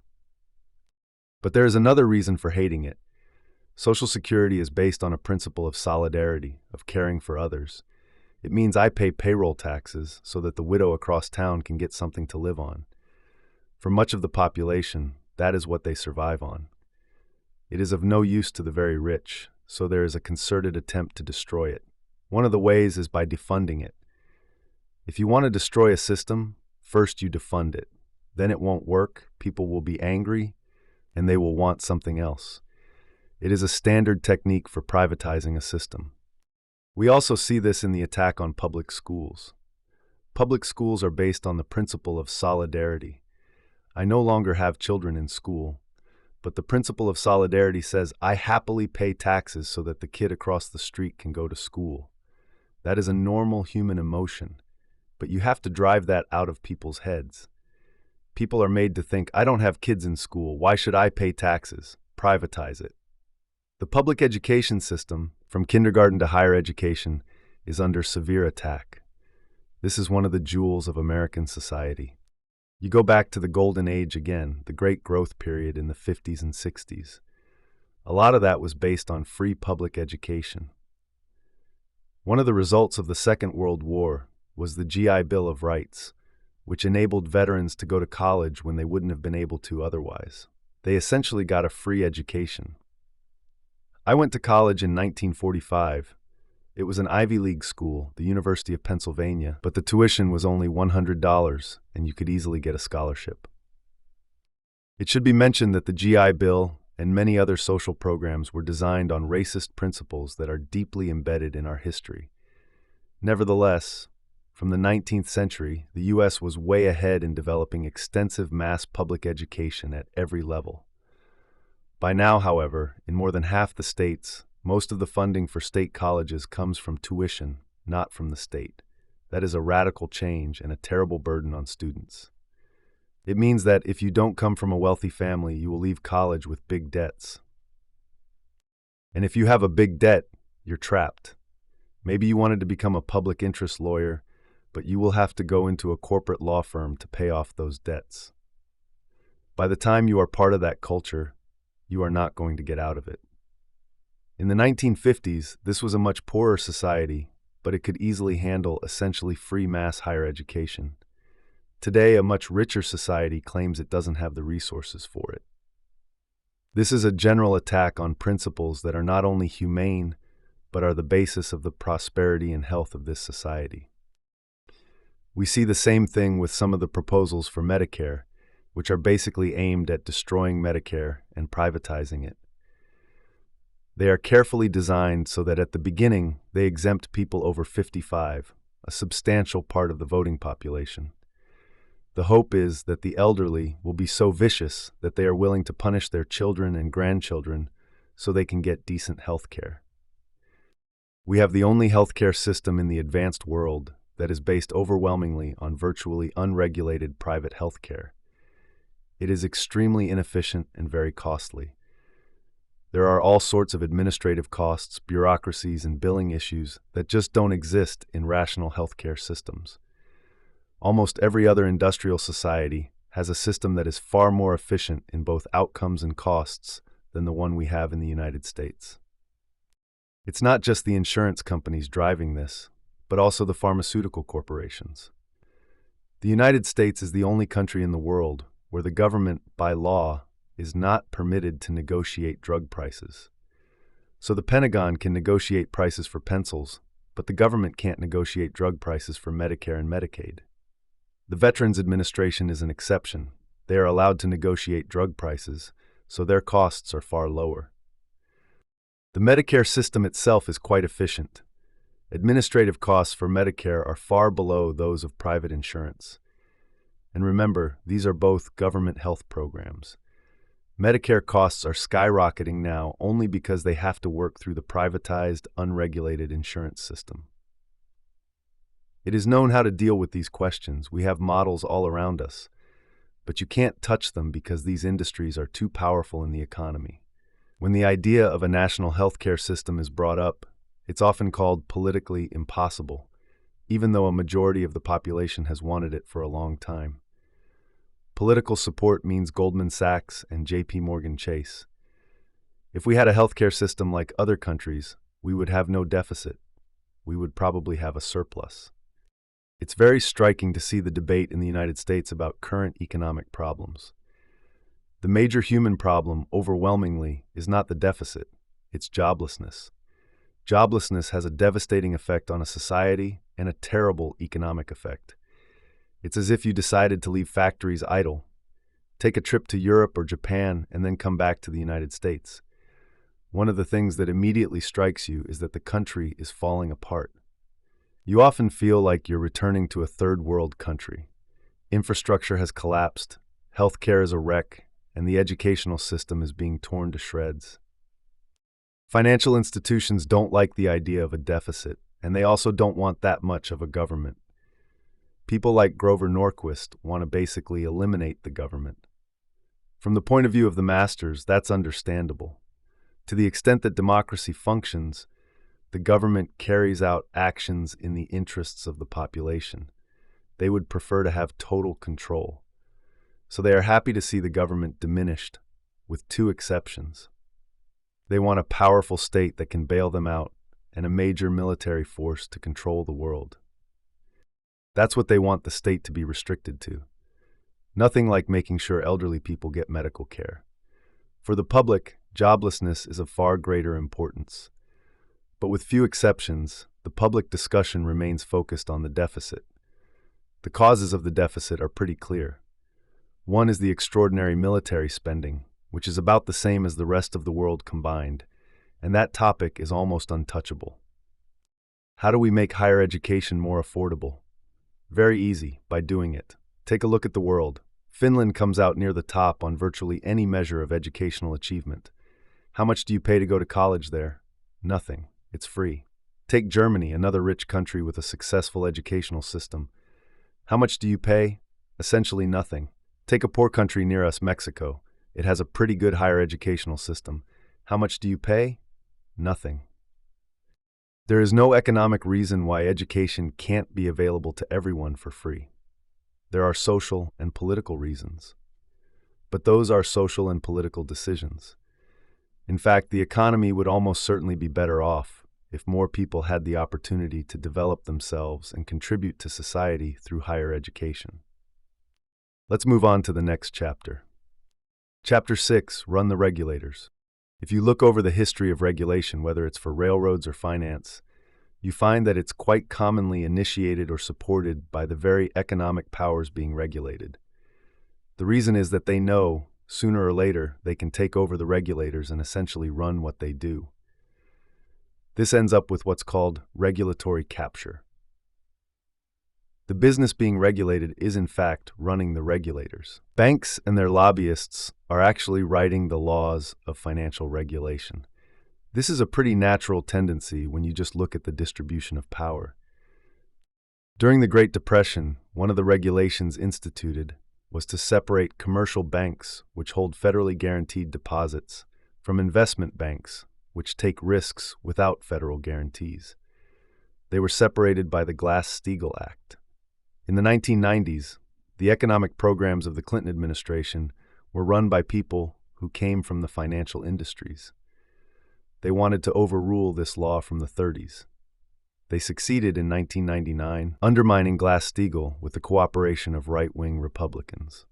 But there is another reason for hating it. Social Security is based on a principle of solidarity, of caring for others. It means I pay payroll taxes so that the widow across town can get something to live on. For much of the population, that is what they survive on. It is of no use to the very rich, so there is a concerted attempt to destroy it. One of the ways is by defunding it. If you want to destroy a system, first you defund it. Then it won't work, people will be angry, and they will want something else. It is a standard technique for privatizing a system. We also see this in the attack on public schools. Public schools are based on the principle of solidarity. I no longer have children in school, but the principle of solidarity says I happily pay taxes so that the kid across the street can go to school. That is a normal human emotion, but you have to drive that out of people's heads. People are made to think, I don't have kids in school, why should I pay taxes? Privatize it. The public education system, from kindergarten to higher education, is under severe attack. This is one of the jewels of American society. You go back to the golden age again, the great growth period in the 50s and 60s. A lot of that was based on free public education. One of the results of the Second World War was the GI Bill of Rights, which enabled veterans to go to college when they wouldn't have been able to otherwise. They essentially got a free education. I went to college in 1945. It was an Ivy League school, the University of Pennsylvania, but the tuition was only $100, and you could easily get a scholarship. It should be mentioned that the GI Bill and many other social programs were designed on racist principles that are deeply embedded in our history. Nevertheless, from the 19th century, the U.S. was way ahead in developing extensive mass public education at every level. By now, however, in more than half the states, most of the funding for state colleges comes from tuition, not from the state. That is a radical change and a terrible burden on students. It means that if you don't come from a wealthy family, you will leave college with big debts. And if you have a big debt, you're trapped. Maybe you wanted to become a public interest lawyer, but you will have to go into a corporate law firm to pay off those debts. By the time you are part of that culture, you are not going to get out of it. In the 1950s, this was a much poorer society, but it could easily handle essentially free mass higher education. Today, a much richer society claims it doesn't have the resources for it. This is a general attack on principles that are not only humane, but are the basis of the prosperity and health of this society. We see the same thing with some of the proposals for Medicare, which are basically aimed at destroying Medicare and privatizing it. They are carefully designed so that at the beginning they exempt people over 55, a substantial part of the voting population. The hope is that the elderly will be so vicious that they are willing to punish their children and grandchildren so they can get decent health care. We have the only healthcare system in the advanced world that is based overwhelmingly on virtually unregulated private healthcare. It is extremely inefficient and very costly. There are all sorts of administrative costs, bureaucracies, and billing issues that just don't exist in rational healthcare systems. Almost every other industrial society has a system that is far more efficient in both outcomes and costs than the one we have in the United States. It's not just the insurance companies driving this, but also the pharmaceutical corporations. The United States is the only country in the world where the government, by law, is not permitted to negotiate drug prices. So the Pentagon can negotiate prices for pencils, but the government can't negotiate drug prices for Medicare and Medicaid. The Veterans Administration is an exception. They are allowed to negotiate drug prices, so their costs are far lower. The Medicare system itself is quite efficient. Administrative costs for Medicare are far below those of private insurance. And remember, these are both government health programs. Medicare costs are skyrocketing now only because they have to work through the privatized, unregulated insurance system. It is known how to deal with these questions. We have models all around us, but you can't touch them because these industries are too powerful in the economy. When the idea of a national healthcare system is brought up, it's often called politically impossible, even though a majority of the population has wanted it for a long time. Political support means Goldman Sachs and J.P. Morgan Chase. If we had a healthcare system like other countries, we would have no deficit. We would probably have a surplus. It's very striking to see the debate in the United States about current economic problems. The major human problem, overwhelmingly, is not the deficit, it's joblessness. Joblessness has a devastating effect on a society and a terrible economic effect. It's as if you decided to leave factories idle, take a trip to Europe or Japan, and then come back to the United States. One of the things that immediately strikes you is that the country is falling apart. You often feel like you're returning to a third world country. Infrastructure has collapsed, healthcare is a wreck, and the educational system is being torn to shreds. Financial institutions don't like the idea of a deficit, and they also don't want that much of a government. People like Grover Norquist want to basically eliminate the government. From the point of view of the masters, that's understandable. To the extent that democracy functions, the government carries out actions in the interests of the population. They would prefer to have total control. So they are happy to see the government diminished, with two exceptions. They want a powerful state that can bail them out and a major military force to control the world. That's what they want the state to be restricted to. Nothing like making sure elderly people get medical care. For the public, joblessness is of far greater importance. But with few exceptions, the public discussion remains focused on the deficit. The causes of the deficit are pretty clear. One is the extraordinary military spending, which is about the same as the rest of the world combined, and that topic is almost untouchable. How do we make higher education more affordable? Very easy, by doing it. Take a look at the world. Finland comes out near the top on virtually any measure of educational achievement. How much do you pay to go to college there? Nothing. It's free. Take Germany, another rich country with a successful educational system. How much do you pay? Essentially nothing. Take a poor country near us, Mexico. It has a pretty good higher educational system. How much do you pay? Nothing. There is no economic reason why education can't be available to everyone for free. There are social and political reasons. But those are social and political decisions. In fact, the economy would almost certainly be better off if more people had the opportunity to develop themselves and contribute to society through higher education. Let's move on to the next chapter. Chapter 6, Run the Regulators. If you look over the history of regulation, whether it's for railroads or finance, you find that it's quite commonly initiated or supported by the very economic powers being regulated. The reason is that they know, sooner or later, they can take over the regulators and essentially run what they do. This ends up with what's called regulatory capture. The business being regulated is in fact running the regulators. Banks and their lobbyists are actually writing the laws of financial regulation. This is a pretty natural tendency when you just look at the distribution of power. During the Great Depression, one of the regulations instituted was to separate commercial banks, which hold federally guaranteed deposits, from investment banks, which take risks without federal guarantees. They were separated by the Glass-Steagall Act. In the 1990s, the economic programs of the Clinton administration were run by people who came from the financial industries. They wanted to overrule this law from the 30s. They succeeded in 1999, undermining Glass-Steagall with the cooperation of right-wing Republicans.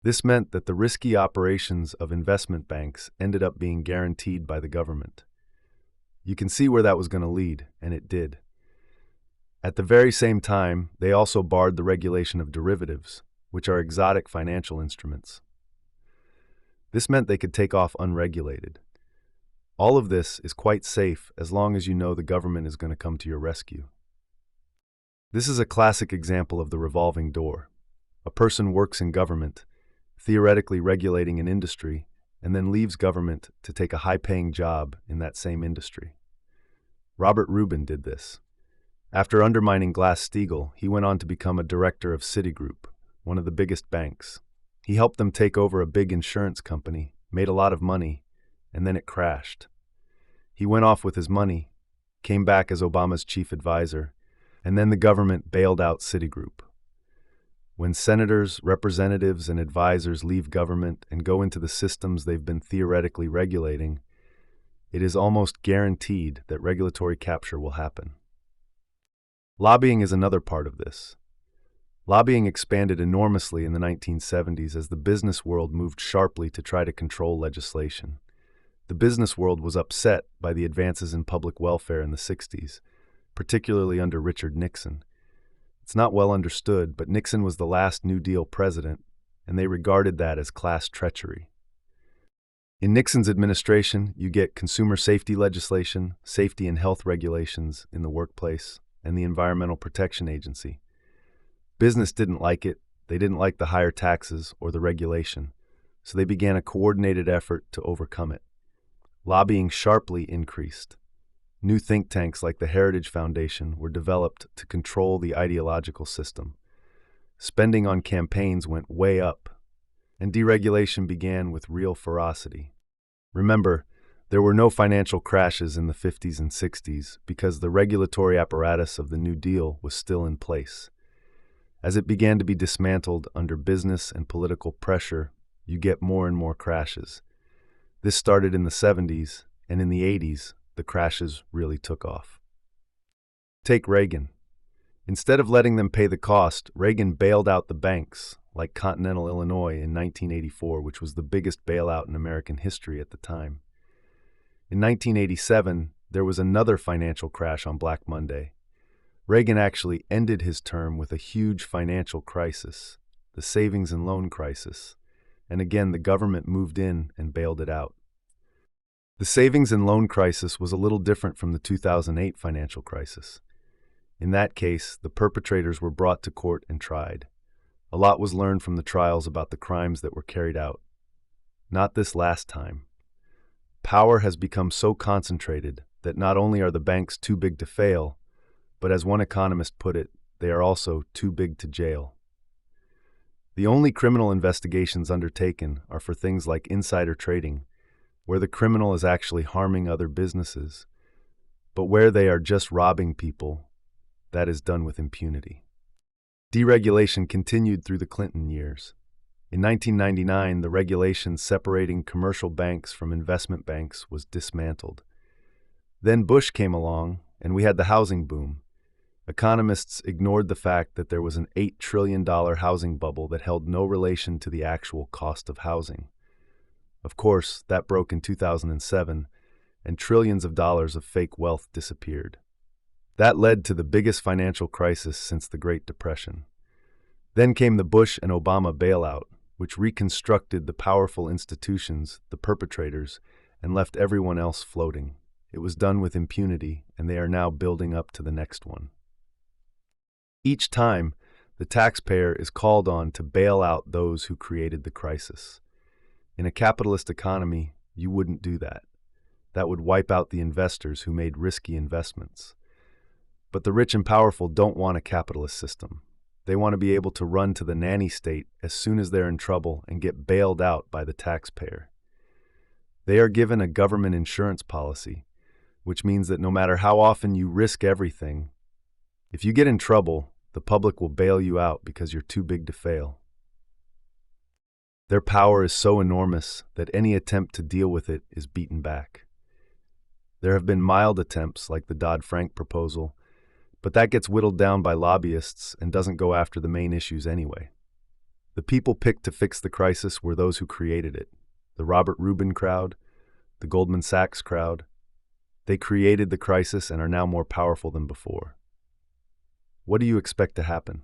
This meant that the risky operations of investment banks ended up being guaranteed by the government. You can see where that was going to lead, and it did. At the very same time, they also barred the regulation of derivatives, which are exotic financial instruments. This meant they could take off unregulated. All of this is quite safe as long as you know the government is going to come to your rescue. This is a classic example of the revolving door. A person works in government, theoretically regulating an industry, and then leaves government to take a high-paying job in that same industry. Robert Rubin did this. After undermining Glass-Steagall, he went on to become a director of Citigroup, one of the biggest banks. He helped them take over a big insurance company, made a lot of money, and then it crashed. He went off with his money, came back as Obama's chief advisor, and then the government bailed out Citigroup. When senators, representatives, and advisors leave government and go into the systems they've been theoretically regulating, it is almost guaranteed that regulatory capture will happen. Lobbying is another part of this. Lobbying expanded enormously in the 1970s as the business world moved sharply to try to control legislation. The business world was upset by the advances in public welfare in the 60s, particularly under Richard Nixon. It's not well understood, but Nixon was the last New Deal president, and they regarded that as class treachery. In Nixon's administration, you get consumer safety legislation, safety and health regulations in the workplace, and the Environmental Protection Agency. Business didn't like it, they didn't like the higher taxes or the regulation, so they began a coordinated effort to overcome it. Lobbying sharply increased. New think tanks like the Heritage Foundation were developed to control the ideological system. Spending on campaigns went way up, and deregulation began with real ferocity. Remember, there were no financial crashes in the 50s and 60s because the regulatory apparatus of the New Deal was still in place. As it began to be dismantled under business and political pressure, you get more and more crashes. This started in the 70s, and in the 80s, the crashes really took off. Take Reagan. Instead of letting them pay the cost, Reagan bailed out the banks, like Continental Illinois in 1984, which was the biggest bailout in American history at the time. In 1987, there was another financial crash on Black Monday. Reagan actually ended his term with a huge financial crisis, the savings and loan crisis, and again the government moved in and bailed it out. The savings and loan crisis was a little different from the 2008 financial crisis. In that case, the perpetrators were brought to court and tried. A lot was learned from the trials about the crimes that were carried out. Not this last time. Power has become so concentrated that not only are the banks too big to fail, but as one economist put it, they are also too big to jail. The only criminal investigations undertaken are for things like insider trading, where the criminal is actually harming other businesses, but where they are just robbing people, that is done with impunity. Deregulation continued through the Clinton years. In 1999, the regulation separating commercial banks from investment banks was dismantled. Then Bush came along, and we had the housing boom. Economists ignored the fact that there was an $8 trillion housing bubble that held no relation to the actual cost of housing. Of course, that broke in 2007, and trillions of dollars of fake wealth disappeared. That led to the biggest financial crisis since the Great Depression. Then came the Bush and Obama bailout, which reconstructed the powerful institutions, the perpetrators, and left everyone else floating. It was done with impunity, and they are now building up to the next one. Each time, the taxpayer is called on to bail out those who created the crisis. In a capitalist economy, you wouldn't do that. That would wipe out the investors who made risky investments. But the rich and powerful don't want a capitalist system. They want to be able to run to the nanny state as soon as they're in trouble and get bailed out by the taxpayer. They are given a government insurance policy, which means that no matter how often you risk everything, if you get in trouble, the public will bail you out because you're too big to fail. Their power is so enormous that any attempt to deal with it is beaten back. There have been mild attempts like the Dodd-Frank proposal, but that gets whittled down by lobbyists and doesn't go after the main issues anyway. The people picked to fix the crisis were those who created it, the Robert Rubin crowd, the Goldman Sachs crowd. They created the crisis and are now more powerful than before. What do you expect to happen?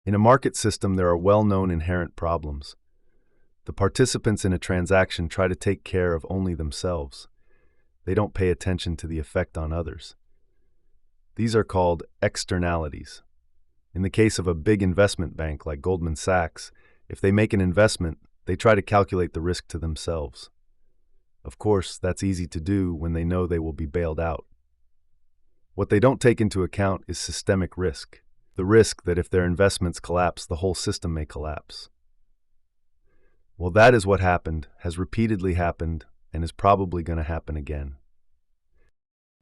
In a market system, there are well-known inherent problems. The participants in a transaction try to take care of only themselves. They don't pay attention to the effect on others. These are called externalities. In the case of a big investment bank like Goldman Sachs, if they make an investment, they try to calculate the risk to themselves. Of course, that's easy to do when they know they will be bailed out. What they don't take into account is systemic risk, the risk that if their investments collapse, the whole system may collapse. Well, that is what happened, has repeatedly happened, and is probably going to happen again.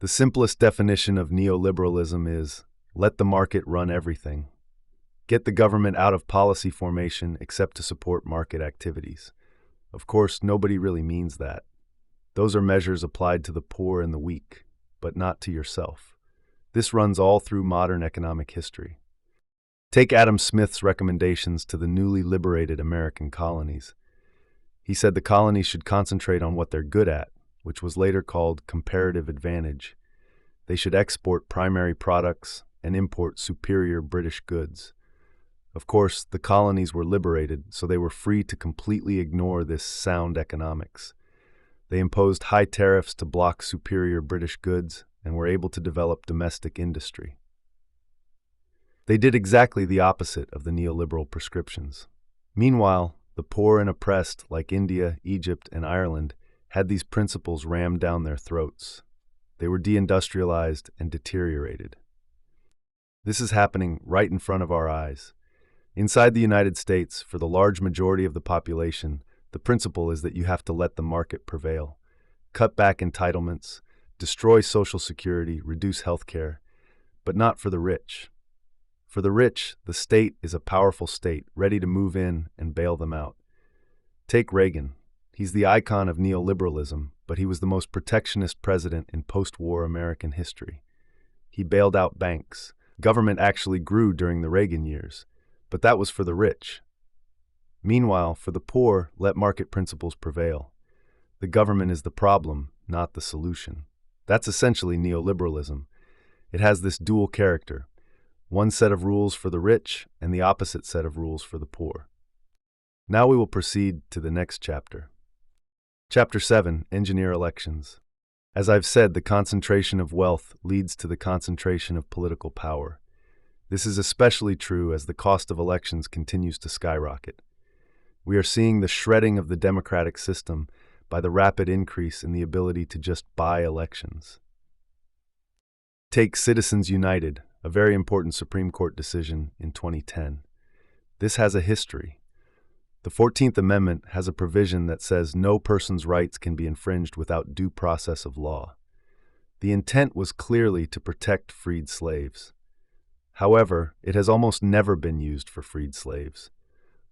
The simplest definition of neoliberalism is, let the market run everything. Get the government out of policy formation except to support market activities. Of course, nobody really means that. Those are measures applied to the poor and the weak, but not to yourself. This runs all through modern economic history. Take Adam Smith's recommendations to the newly liberated American colonies. He said the colonies should concentrate on what they're good at, which was later called comparative advantage. They should export primary products and import superior British goods. Of course, the colonies were liberated, so they were free to completely ignore this sound economics. They imposed high tariffs to block superior British goods and were able to develop domestic industry. They did exactly the opposite of the neoliberal prescriptions. Meanwhile, the poor and oppressed, like India, Egypt, and Ireland, had these principles rammed down their throats. They were deindustrialized and deteriorated. This is happening right in front of our eyes. Inside the United States, for the large majority of the population, the principle is that you have to let the market prevail. Cut back entitlements, destroy Social Security, reduce health care, but not for the rich. For the rich, the state is a powerful state, ready to move in and bail them out. Take Reagan. He's the icon of neoliberalism, but he was the most protectionist president in post-war American history. He bailed out banks. Government actually grew during the Reagan years, but that was for the rich. Meanwhile, for the poor, let market principles prevail. The government is the problem, not the solution. That's essentially neoliberalism. It has this dual character. One set of rules for the rich and the opposite set of rules for the poor. Now we will proceed to the next chapter. Chapter 7: Engineer Elections. As I've said, the concentration of wealth leads to the concentration of political power. This is especially true as the cost of elections continues to skyrocket. We are seeing the shredding of the democratic system by the rapid increase in the ability to just buy elections. Take Citizens United, a very important Supreme Court decision in 2010. This has a history. The 14th Amendment has a provision that says no person's rights can be infringed without due process of law. The intent was clearly to protect freed slaves. However, it has almost never been used for freed slaves.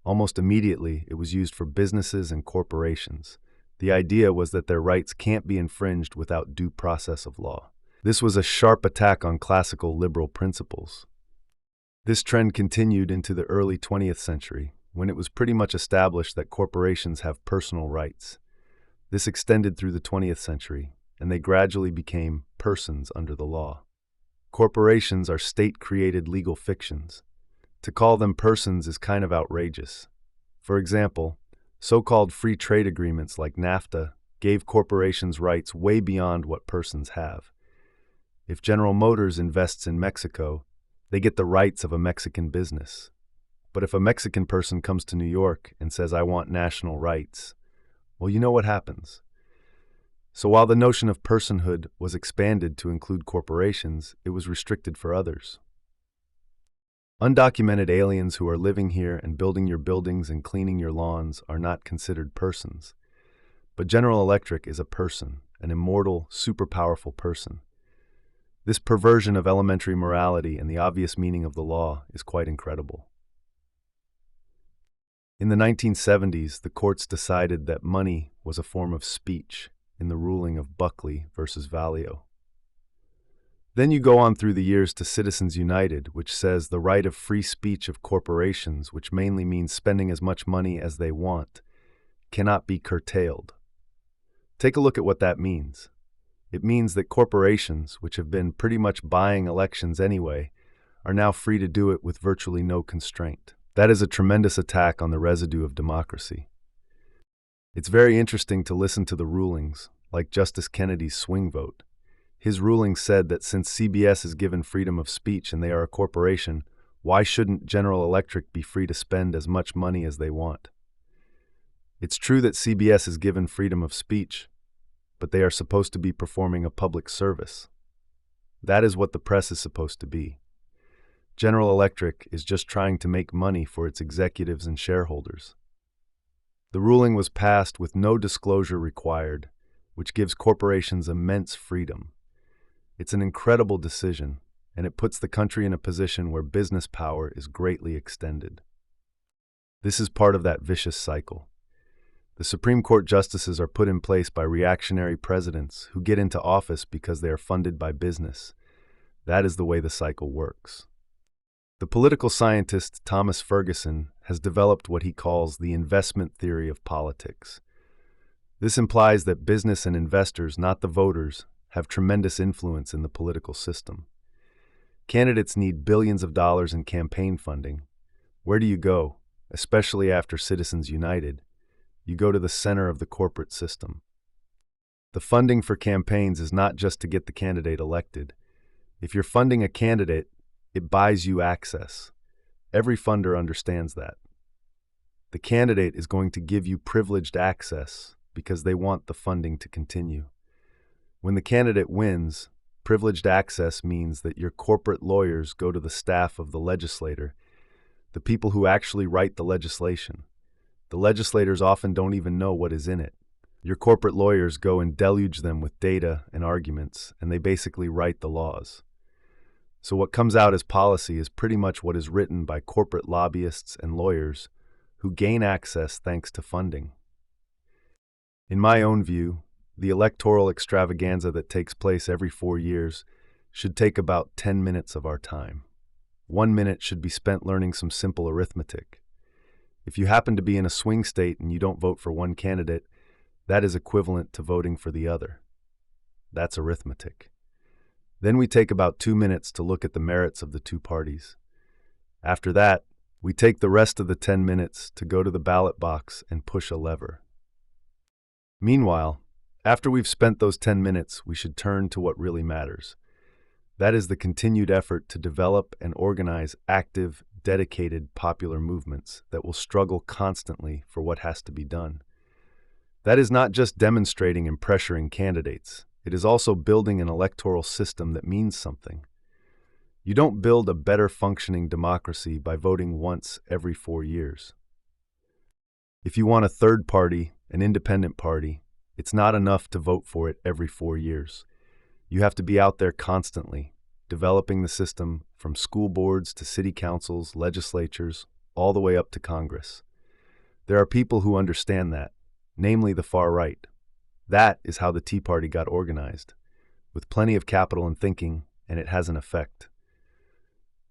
Almost immediately, it was used for businesses and corporations. The idea was that their rights can't be infringed without due process of law. This was a sharp attack on classical liberal principles. This trend continued into the early 20th century, when it was pretty much established that corporations have personal rights. This extended through the 20th century, and they gradually became persons under the law. Corporations are state-created legal fictions. To call them persons is kind of outrageous. For example, so-called free trade agreements like NAFTA gave corporations rights way beyond what persons have. If General Motors invests in Mexico, they get the rights of a Mexican business. But if a Mexican person comes to New York and says, "I want national rights," well, you know what happens. So while the notion of personhood was expanded to include corporations, it was restricted for others. Undocumented aliens who are living here and building your buildings and cleaning your lawns are not considered persons. But General Electric is a person, an immortal, super-powerful person. This perversion of elementary morality and the obvious meaning of the law is quite incredible. In the 1970s, the courts decided that money was a form of speech in the ruling of Buckley versus Valeo. Then you go on through the years to Citizens United, which says the right of free speech of corporations, which mainly means spending as much money as they want, cannot be curtailed. Take a look at what that means. It means that corporations, which have been pretty much buying elections anyway, are now free to do it with virtually no constraint. That is a tremendous attack on the residue of democracy. It's very interesting to listen to the rulings, like Justice Kennedy's swing vote. His ruling said that since CBS is given freedom of speech and they are a corporation, why shouldn't General Electric be free to spend as much money as they want? It's true that CBS is given freedom of speech, but they are supposed to be performing a public service. That is what the press is supposed to be. General Electric is just trying to make money for its executives and shareholders. The ruling was passed with no disclosure required, which gives corporations immense freedom. It's an incredible decision, and it puts the country in a position where business power is greatly extended. This is part of that vicious cycle. The Supreme Court justices are put in place by reactionary presidents who get into office because they are funded by business. That is the way the cycle works. The political scientist Thomas Ferguson has developed what he calls the investment theory of politics. This implies that business and investors, not the voters, have tremendous influence in the political system. Candidates need billions of dollars in campaign funding. Where do you go, especially after Citizens United? You go to the center of the corporate system. The funding for campaigns is not just to get the candidate elected. If you're funding a candidate, it buys you access. Every funder understands that. The candidate is going to give you privileged access because they want the funding to continue. When the candidate wins, privileged access means that your corporate lawyers go to the staff of the legislator, the people who actually write the legislation. The legislators often don't even know what is in it. Your corporate lawyers go and deluge them with data and arguments, and they basically write the laws. So what comes out as policy is pretty much what is written by corporate lobbyists and lawyers who gain access thanks to funding. In my own view, the electoral extravaganza that takes place every 4 years should take about 10 minutes of our time. 1 minute should be spent learning some simple arithmetic. If you happen to be in a swing state and you don't vote for one candidate, that is equivalent to voting for the other. That's arithmetic. Then we take about 2 minutes to look at the merits of the two parties. After that, we take the rest of the 10 minutes to go to the ballot box and push a lever. Meanwhile, after we've spent those 10 minutes, we should turn to what really matters. That is the continued effort to develop and organize active, dedicated popular movements that will struggle constantly for what has to be done. That is not just demonstrating and pressuring candidates. It is also building an electoral system that means something. You don't build a better functioning democracy by voting once every 4 years. If you want a third party, an independent party, it's not enough to vote for it every 4 years. You have to be out there constantly, developing the system from school boards to city councils, legislatures, all the way up to Congress. There are people who understand that, namely the far right. That is how the Tea Party got organized, with plenty of capital and thinking, and it has an effect.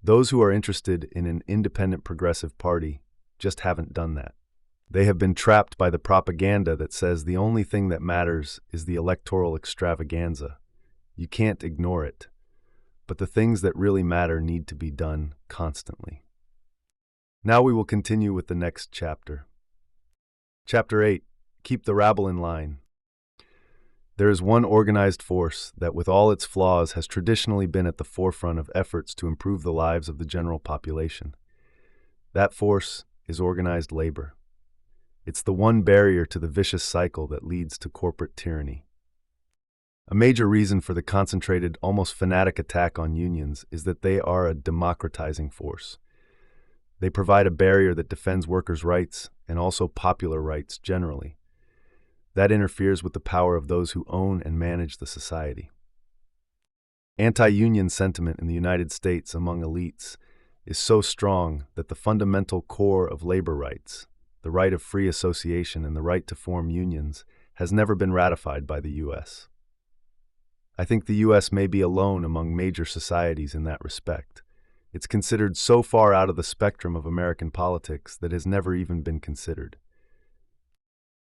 Those who are interested in an independent progressive party just haven't done that. They have been trapped by the propaganda that says the only thing that matters is the electoral extravaganza. You can't ignore it. But the things that really matter need to be done constantly. Now we will continue with the next chapter. Chapter 8. Keep the rabble in line. There is one organized force that, with all its flaws, has traditionally been at the forefront of efforts to improve the lives of the general population. That force is organized labor. It's the one barrier to the vicious cycle that leads to corporate tyranny. A major reason for the concentrated, almost fanatic attack on unions is that they are a democratizing force. They provide a barrier that defends workers' rights and also popular rights generally. That interferes with the power of those who own and manage the society. Anti-union sentiment in the United States among elites is so strong that the fundamental core of labor rights, the right of free association and the right to form unions, has never been ratified by the U.S. I think the U.S. may be alone among major societies in that respect. It's considered so far out of the spectrum of American politics that it has never even been considered.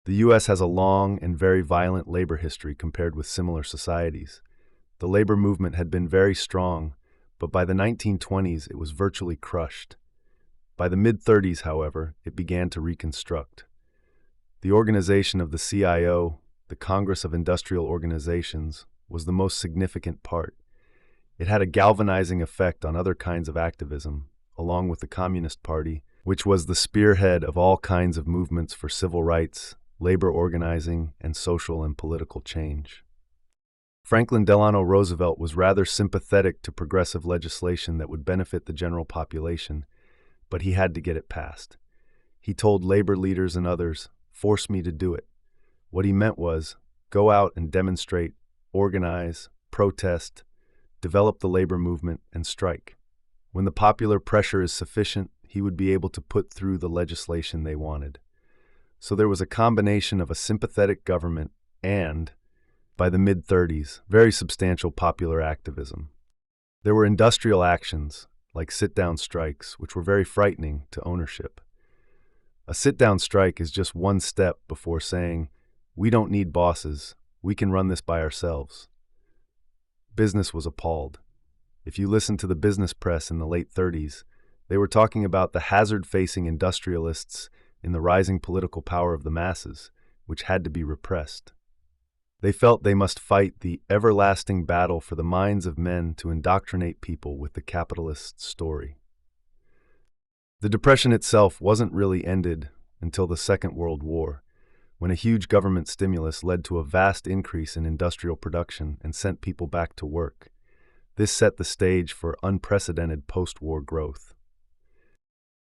The U.S. has a long and very violent labor history compared with similar societies. The labor movement had been very strong, but by the 1920s it was virtually crushed. By the mid-30s, however, it began to reconstruct. The organization of the CIO, the Congress of Industrial Organizations, was the most significant part. It had a galvanizing effect on other kinds of activism, along with the Communist Party, which was the spearhead of all kinds of movements for civil rights, labor organizing, and social and political change. Franklin Delano Roosevelt was rather sympathetic to progressive legislation that would benefit the general population, but he had to get it passed. He told labor leaders and others, "Force me to do it." What he meant was, go out and demonstrate, organize, protest, develop the labor movement, and strike. When the popular pressure is sufficient, he would be able to put through the legislation they wanted. So there was a combination of a sympathetic government and, by the mid-30s, very substantial popular activism. There were industrial actions, like sit-down strikes, which were very frightening to ownership. A sit-down strike is just one step before saying, "We don't need bosses, we can run this by ourselves." Business was appalled. If you listened to the business press in the late 30s, they were talking about the hazard-facing industrialists in the rising political power of the masses, which had to be repressed. They felt they must fight the everlasting battle for the minds of men to indoctrinate people with the capitalist story. The Depression itself wasn't really ended until the Second World War, when a huge government stimulus led to a vast increase in industrial production and sent people back to work. This set the stage for unprecedented post-war growth.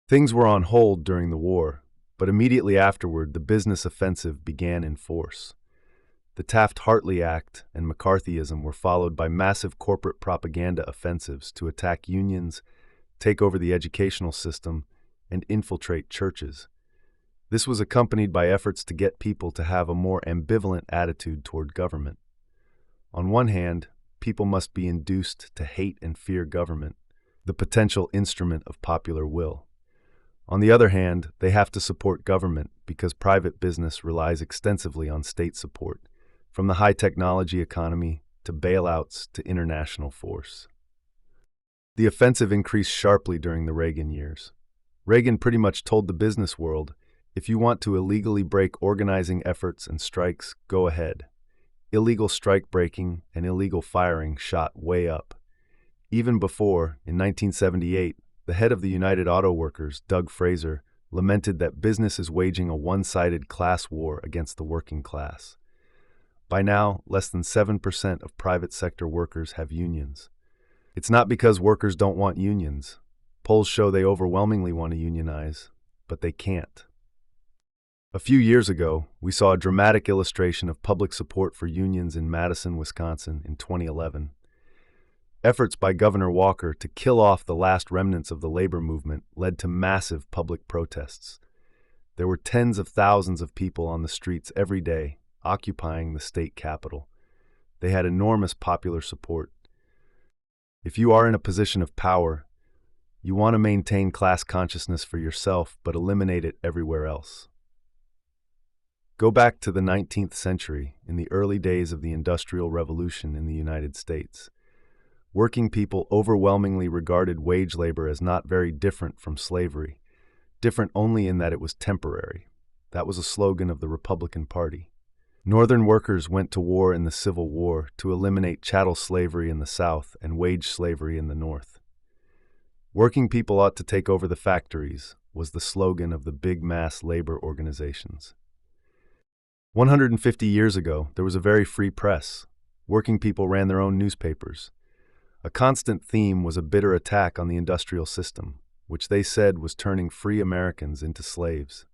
Things were on hold during the war, but immediately afterward the business offensive began in force. The Taft-Hartley Act and McCarthyism were followed by massive corporate propaganda offensives to attack unions, take over the educational system, and infiltrate churches. This was accompanied by efforts to get people to have a more ambivalent attitude toward government. On one hand, people must be induced to hate and fear government, the potential instrument of popular will. On the other hand, they have to support government because private business relies extensively on state support, from the high technology economy to bailouts to international force. The offensive increased sharply during the Reagan years. Reagan pretty much told the business world, If you want to illegally break organizing efforts and strikes, go ahead. Illegal strike breaking and illegal firing shot way up. Even before, in 1978, the head of the United Auto Workers, Doug Fraser, lamented that business is waging a one-sided class war against the working class. By now, less than 7% of private sector workers have unions. It's not because workers don't want unions. Polls show they overwhelmingly want to unionize, but they can't. A few years ago, we saw a dramatic illustration of public support for unions in Madison, Wisconsin in 2011. Efforts by Governor Walker to kill off the last remnants of the labor movement led to massive public protests. There were tens of thousands of people on the streets every day, occupying the state capitol. They had enormous popular support. If you are in a position of power, you want to maintain class consciousness for yourself, but eliminate it everywhere else. Go back to the 19th century, in the early days of the Industrial Revolution in the United States. Working people overwhelmingly regarded wage labor as not very different from slavery, different only in that it was temporary. That was a slogan of the Republican Party. Northern workers went to war in the Civil War to eliminate chattel slavery in the South and wage slavery in the North. Working people ought to take over the factories was the slogan of the big mass labor organizations. 150 years ago, there was a very free press. Working people ran their own newspapers. A constant theme was a bitter attack on the industrial system, which they said was turning free Americans into slaves.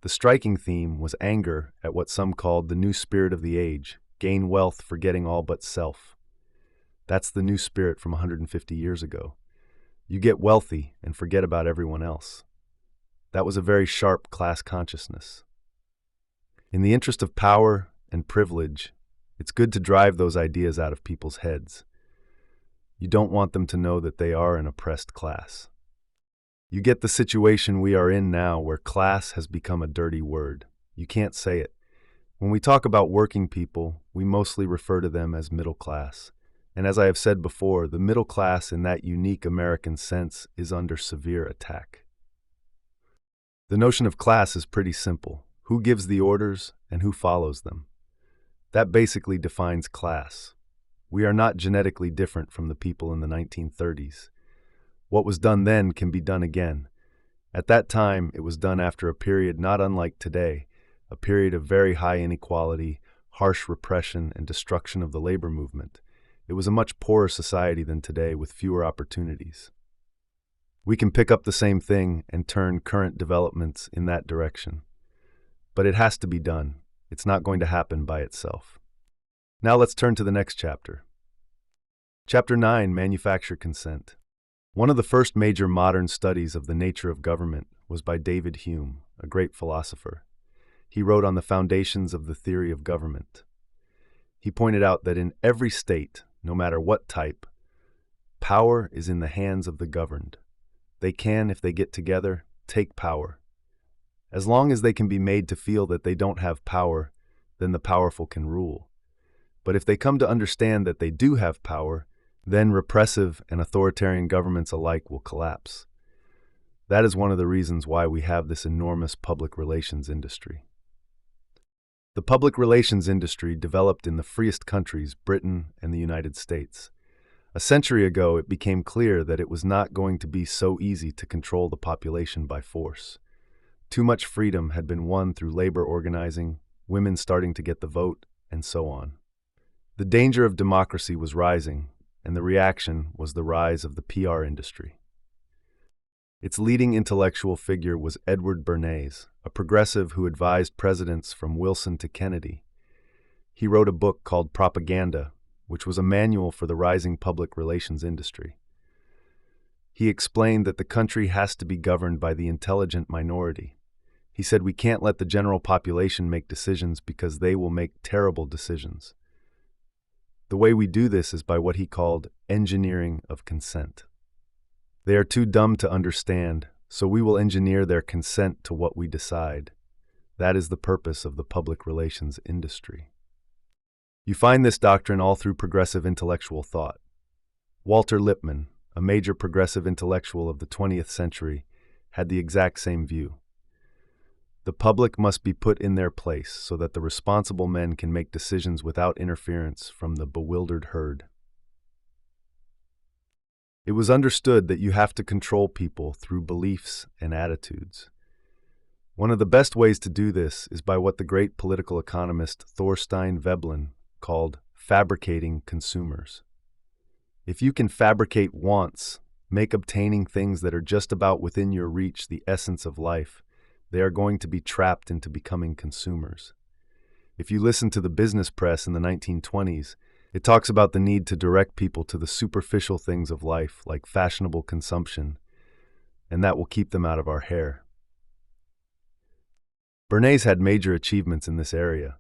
The striking theme was anger at what some called the new spirit of the age, gain wealth forgetting all but self. That's the new spirit from 150 years ago. You get wealthy and forget about everyone else. That was a very sharp class consciousness. In the interest of power and privilege, it's good to drive those ideas out of people's heads. You don't want them to know that they are an oppressed class. You get the situation we are in now where class has become a dirty word. You can't say it. When we talk about working people, we mostly refer to them as middle class. And as I have said before, the middle class in that unique American sense is under severe attack. The notion of class is pretty simple. Who gives the orders and who follows them? That basically defines class. We are not genetically different from the people in the 1930s. What was done then can be done again. At that time, it was done after a period not unlike today, a period of very high inequality, harsh repression, and destruction of the labor movement. It was a much poorer society than today with fewer opportunities. We can pick up the same thing and turn current developments in that direction. But it has to be done. It's not going to happen by itself. Now let's turn to the next chapter. Chapter 9, Manufacture Consent. One of the first major modern studies of the nature of government was by David Hume, a great philosopher. He wrote on the foundations of the theory of government. He pointed out that in every state, no matter what type, power is in the hands of the governed. They can, if they get together, take power. As long as they can be made to feel that they don't have power, then the powerful can rule. But if they come to understand that they do have power, then repressive and authoritarian governments alike will collapse. That is one of the reasons why we have this enormous public relations industry. The public relations industry developed in the freest countries, Britain and the United States. A century ago, it became clear that it was not going to be so easy to control the population by force. Too much freedom had been won through labor organizing, women starting to get the vote, and so on. The danger of democracy was rising, and the reaction was the rise of the PR industry. Its leading intellectual figure was Edward Bernays, a progressive who advised presidents from Wilson to Kennedy. He wrote a book called Propaganda, which was a manual for the rising public relations industry. He explained that the country has to be governed by the intelligent minority. He said we can't let the general population make decisions because they will make terrible decisions. The way we do this is by what he called engineering of consent. They are too dumb to understand, so we will engineer their consent to what we decide. That is the purpose of the public relations industry. You find this doctrine all through progressive intellectual thought. Walter Lippmann, a major progressive intellectual of the 20th century, had the exact same view. The public must be put in their place so that the responsible men can make decisions without interference from the bewildered herd. It was understood that you have to control people through beliefs and attitudes. One of the best ways to do this is by what the great political economist Thorstein Veblen called fabricating consumers. If you can fabricate wants, make obtaining things that are just about within your reach the essence of life, they are going to be trapped into becoming consumers. If you listen to the business press in the 1920s, it talks about the need to direct people to the superficial things of life, like fashionable consumption, and that will keep them out of our hair. Bernays had major achievements in this area.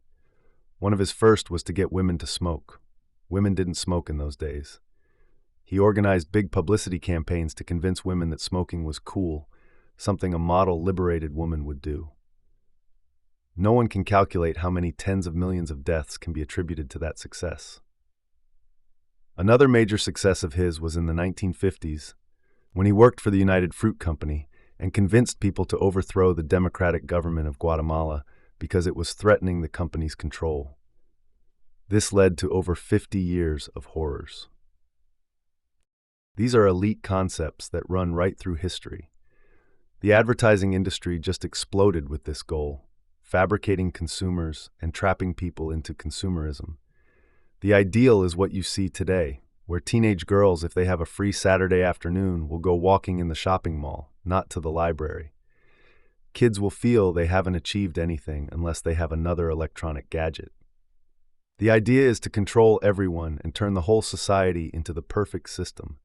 One of his first was to get women to smoke. Women didn't smoke in those days. He organized big publicity campaigns to convince women that smoking was cool, something a model liberated woman would do. No one can calculate how many tens of millions of deaths can be attributed to that success. Another major success of his was in the 1950s, when he worked for the United Fruit Company and convinced people to overthrow the democratic government of Guatemala because it was threatening the company's control. This led to over 50 years of horrors. These are elite concepts that run right through history. The advertising industry just exploded with this goal, fabricating consumers and trapping people into consumerism. The ideal is what you see today, where teenage girls, if they have a free Saturday afternoon, will go walking in the shopping mall, not to the library. Kids will feel they haven't achieved anything unless they have another electronic gadget. The idea is to control everyone and turn the whole society into the perfect system.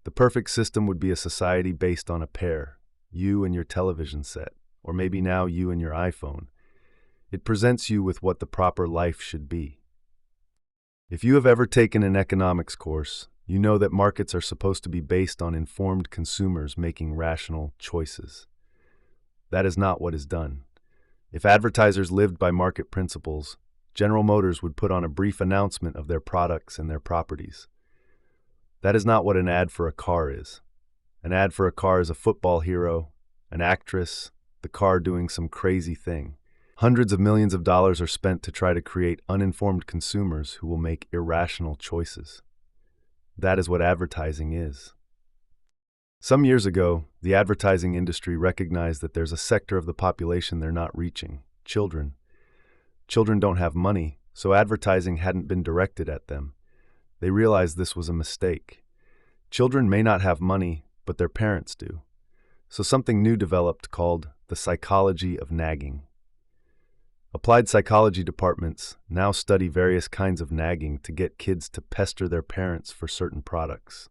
The perfect system would be a society based on a pair, you and your television set, or maybe now you and your iPhone. It presents you with what the proper life should be. If you have ever taken an economics course, you know that markets are supposed to be based on informed consumers making rational choices. That is not what is done. If advertisers lived by market principles, General Motors would put on a brief announcement of their products and their properties. That is not what an ad for a car is. An ad for a car is a football hero, an actress, the car doing some crazy thing. Hundreds of millions of dollars are spent to try to create uninformed consumers who will make irrational choices. That is what advertising is. Some years ago, the advertising industry recognized that there's a sector of the population they're not reaching: children. Children don't have money, so advertising hadn't been directed at them. They realized this was a mistake. Children may not have money, but their parents do. So something new developed called the psychology of nagging. Applied psychology departments now study various kinds of nagging to get kids to pester their parents for certain products.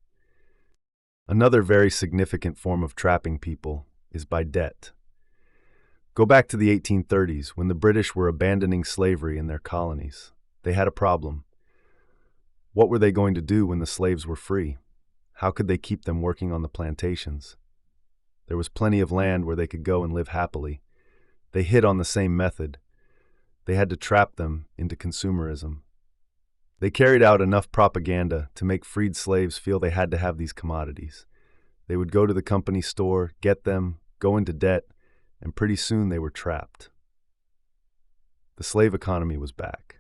Another very significant form of trapping people is by debt. Go back to the 1830s when the British were abandoning slavery in their colonies. They had a problem. What were they going to do when the slaves were free? How could they keep them working on the plantations? There was plenty of land where they could go and live happily. They hit on the same method. They had to trap them into consumerism. They carried out enough propaganda to make freed slaves feel they had to have these commodities. They would go to the company store, get them, go into debt, and pretty soon they were trapped. The slave economy was back.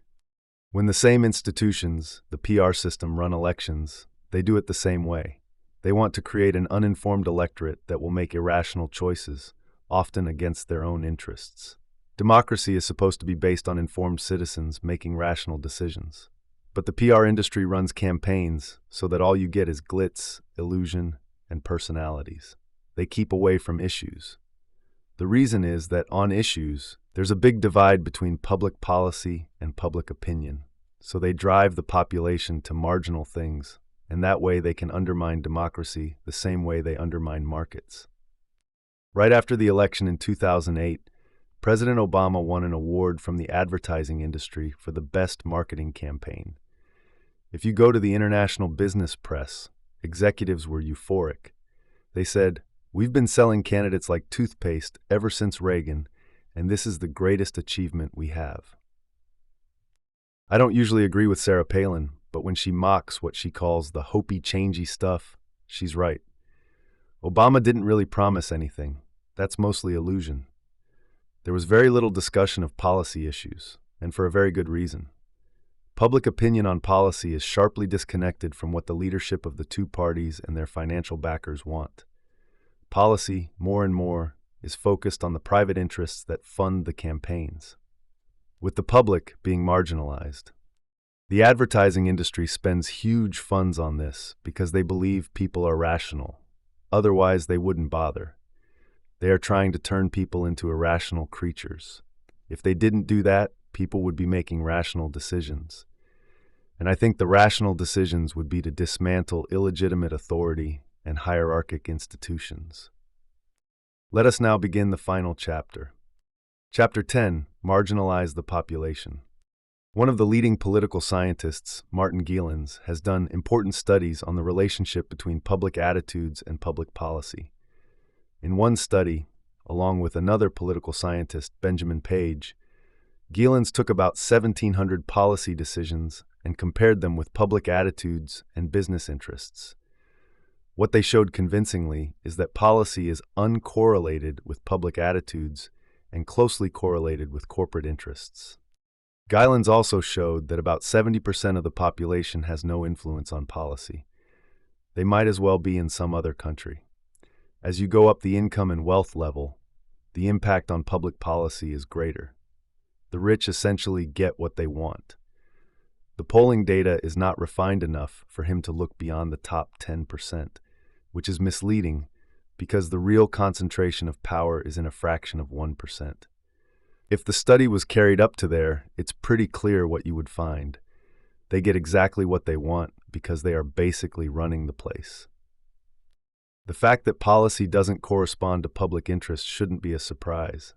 When the same institutions, the PR system, run elections, they do it the same way. They want to create an uninformed electorate that will make irrational choices, often against their own interests. Democracy is supposed to be based on informed citizens making rational decisions. But the PR industry runs campaigns so that all you get is glitz, illusion, and personalities. They keep away from issues. The reason is that on issues, there's a big divide between public policy and public opinion. So they drive the population to marginal things, and that way they can undermine democracy the same way they undermine markets. Right after the election in 2008, President Obama won an award from the advertising industry for the best marketing campaign. If you go to the international business press, executives were euphoric. They said, "We've been selling candidates like toothpaste ever since Reagan, and this is the greatest achievement we have." I don't usually agree with Sarah Palin, but when she mocks what she calls the hopey-changey stuff, she's right. Obama didn't really promise anything. That's mostly illusion. There was very little discussion of policy issues, and for a very good reason. Public opinion on policy is sharply disconnected from what the leadership of the two parties and their financial backers want. Policy, more and more, is focused on the private interests that fund the campaigns, with the public being marginalized. The advertising industry spends huge funds on this because they believe people are rational. Otherwise, they wouldn't bother. They are trying to turn people into irrational creatures. If they didn't do that, people would be making rational decisions. And I think the rational decisions would be to dismantle illegitimate authority and hierarchic institutions. Let us now begin the final chapter. Chapter 10, Marginalize the Population. One of the leading political scientists, Martin Gilens, has done important studies on the relationship between public attitudes and public policy. In one study, along with another political scientist, Benjamin Page, Gilens took about 1,700 policy decisions and compared them with public attitudes and business interests. What they showed convincingly is that policy is uncorrelated with public attitudes and closely correlated with corporate interests. Gilens also showed that about 70% of the population has no influence on policy. They might as well be in some other country. As you go up the income and wealth level, the impact on public policy is greater. The rich essentially get what they want. The polling data is not refined enough for him to look beyond the top 10%, which is misleading because the real concentration of power is in a fraction of 1%. If the study was carried up to there, it's pretty clear what you would find. They get exactly what they want because they are basically running the place. The fact that policy doesn't correspond to public interest shouldn't be a surprise.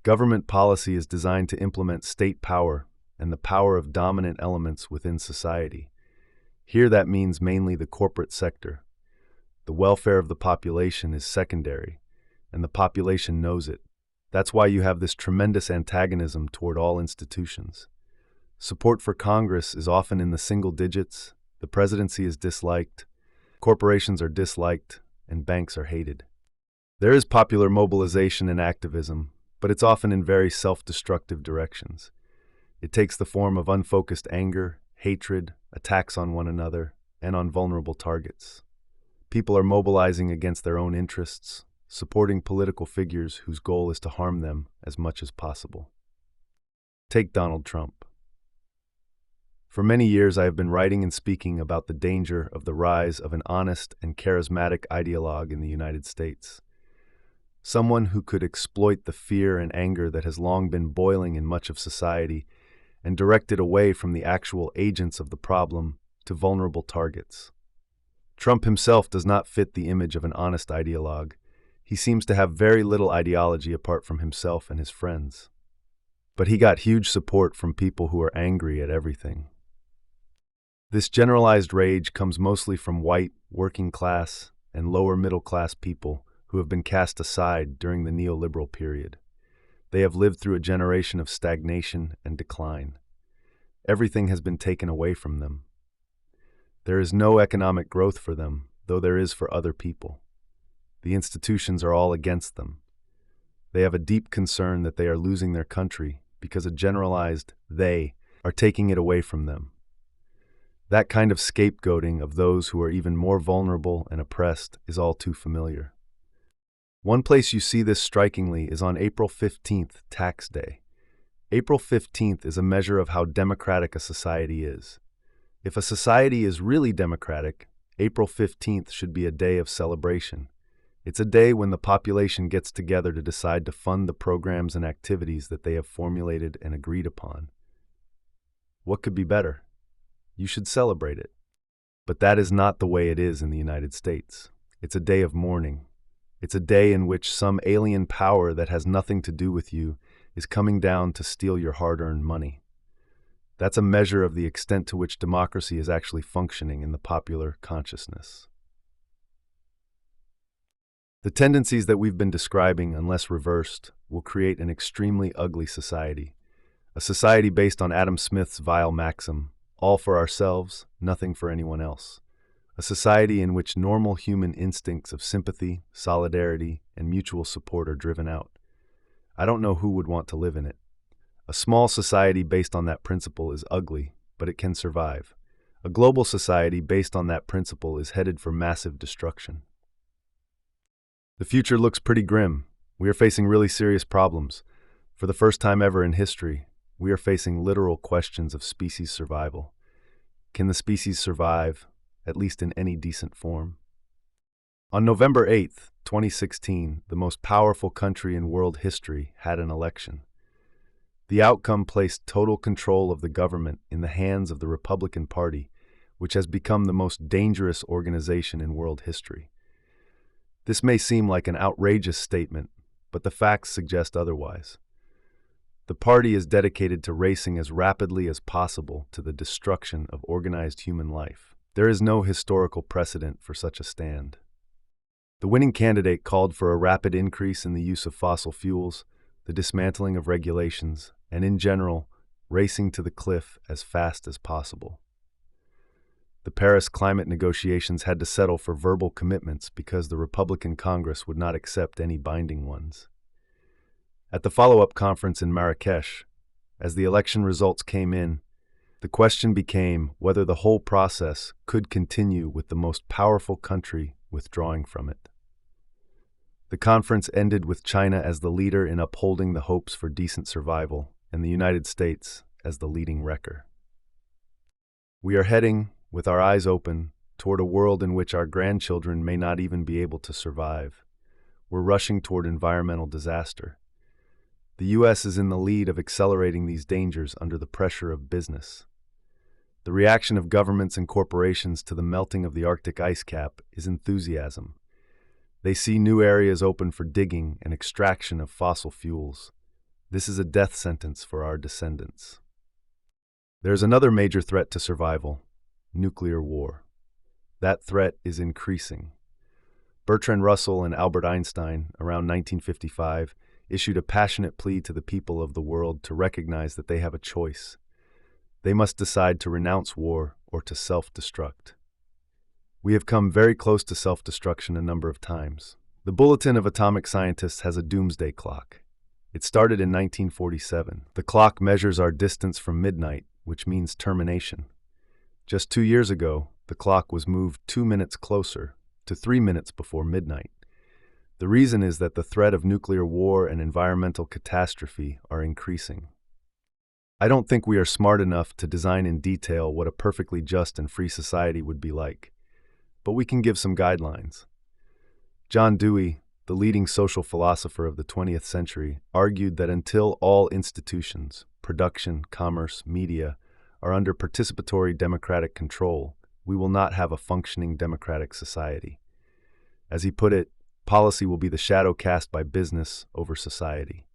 Government policy is designed to implement state power and the power of dominant elements within society. Here that means mainly the corporate sector. The welfare of the population is secondary, and the population knows it. That's why you have this tremendous antagonism toward all institutions. Support for Congress is often in the single digits, the presidency is disliked, corporations are disliked, and banks are hated. There is popular mobilization and activism, but it's often in very self-destructive directions. It takes the form of unfocused anger, hatred, attacks on one another, and on vulnerable targets. People are mobilizing against their own interests, supporting political figures whose goal is to harm them as much as possible. Take Donald Trump. For many years, I have been writing and speaking about the danger of the rise of an honest and charismatic ideologue in the United States. Someone who could exploit the fear and anger that has long been boiling in much of society and direct it away from the actual agents of the problem to vulnerable targets. Trump himself does not fit the image of an honest ideologue. He seems to have very little ideology apart from himself and his friends. But he got huge support from people who are angry at everything. This generalized rage comes mostly from white, working-class, and lower-middle-class people who have been cast aside during the neoliberal period. They have lived through a generation of stagnation and decline. Everything has been taken away from them. There is no economic growth for them, though there is for other people. The institutions are all against them. They have a deep concern that they are losing their country because a generalized they are taking it away from them. That kind of scapegoating of those who are even more vulnerable and oppressed is all too familiar. One place you see this strikingly is on April 15th, Tax Day. April 15th is a measure of how democratic a society is. If a society is really democratic, April 15th should be a day of celebration. It's a day when the population gets together to decide to fund the programs and activities that they have formulated and agreed upon. What could be better? You should celebrate it. But that is not the way it is in the United States. It's a day of mourning. It's a day in which some alien power that has nothing to do with you is coming down to steal your hard-earned money. That's a measure of the extent to which democracy is actually functioning in the popular consciousness. The tendencies that we've been describing, unless reversed, will create an extremely ugly society. A society based on Adam Smith's vile maxim, all for ourselves, nothing for anyone else. A society in which normal human instincts of sympathy, solidarity, and mutual support are driven out. I don't know who would want to live in it. A small society based on that principle is ugly, but it can survive. A global society based on that principle is headed for massive destruction. The future looks pretty grim. We are facing really serious problems. For the first time ever in history, we are facing literal questions of species survival. Can the species survive, at least in any decent form? On November 8th, 2016, the most powerful country in world history had an election. The outcome placed total control of the government in the hands of the Republican Party, which has become the most dangerous organization in world history. This may seem like an outrageous statement, but the facts suggest otherwise. The party is dedicated to racing as rapidly as possible to the destruction of organized human life. There is no historical precedent for such a stand. The winning candidate called for a rapid increase in the use of fossil fuels, the dismantling of regulations, and in general, racing to the cliff as fast as possible. The Paris climate negotiations had to settle for verbal commitments because the Republican Congress would not accept any binding ones. At the follow-up conference in Marrakesh, as the election results came in, the question became whether the whole process could continue with the most powerful country withdrawing from it. The conference ended with China as the leader in upholding the hopes for decent survival, and the United States as the leading wrecker. We are heading, with our eyes open, toward a world in which our grandchildren may not even be able to survive. We're rushing toward environmental disaster. The U.S. is in the lead of accelerating these dangers under the pressure of business. The reaction of governments and corporations to the melting of the Arctic ice cap is enthusiasm. They see new areas open for digging and extraction of fossil fuels. This is a death sentence for our descendants. There's another major threat to survival: nuclear war. That threat is increasing. Bertrand Russell and Albert Einstein, around 1955, issued a passionate plea to the people of the world to recognize that they have a choice. They must decide to renounce war or to self-destruct. We have come very close to self-destruction a number of times. The Bulletin of Atomic Scientists has a doomsday clock. It started in 1947. The clock measures our distance from midnight, which means termination. Just 2 years ago, the clock was moved 2 minutes closer, to 3 minutes before midnight. The reason is that the threat of nuclear war and environmental catastrophe are increasing. I don't think we are smart enough to design in detail what a perfectly just and free society would be like, but we can give some guidelines. John Dewey, the leading social philosopher of the 20th century, argued that until all institutions, production, commerce, media, are under participatory democratic control, we will not have a functioning democratic society. As he put it, policy will be the shadow cast by business over society.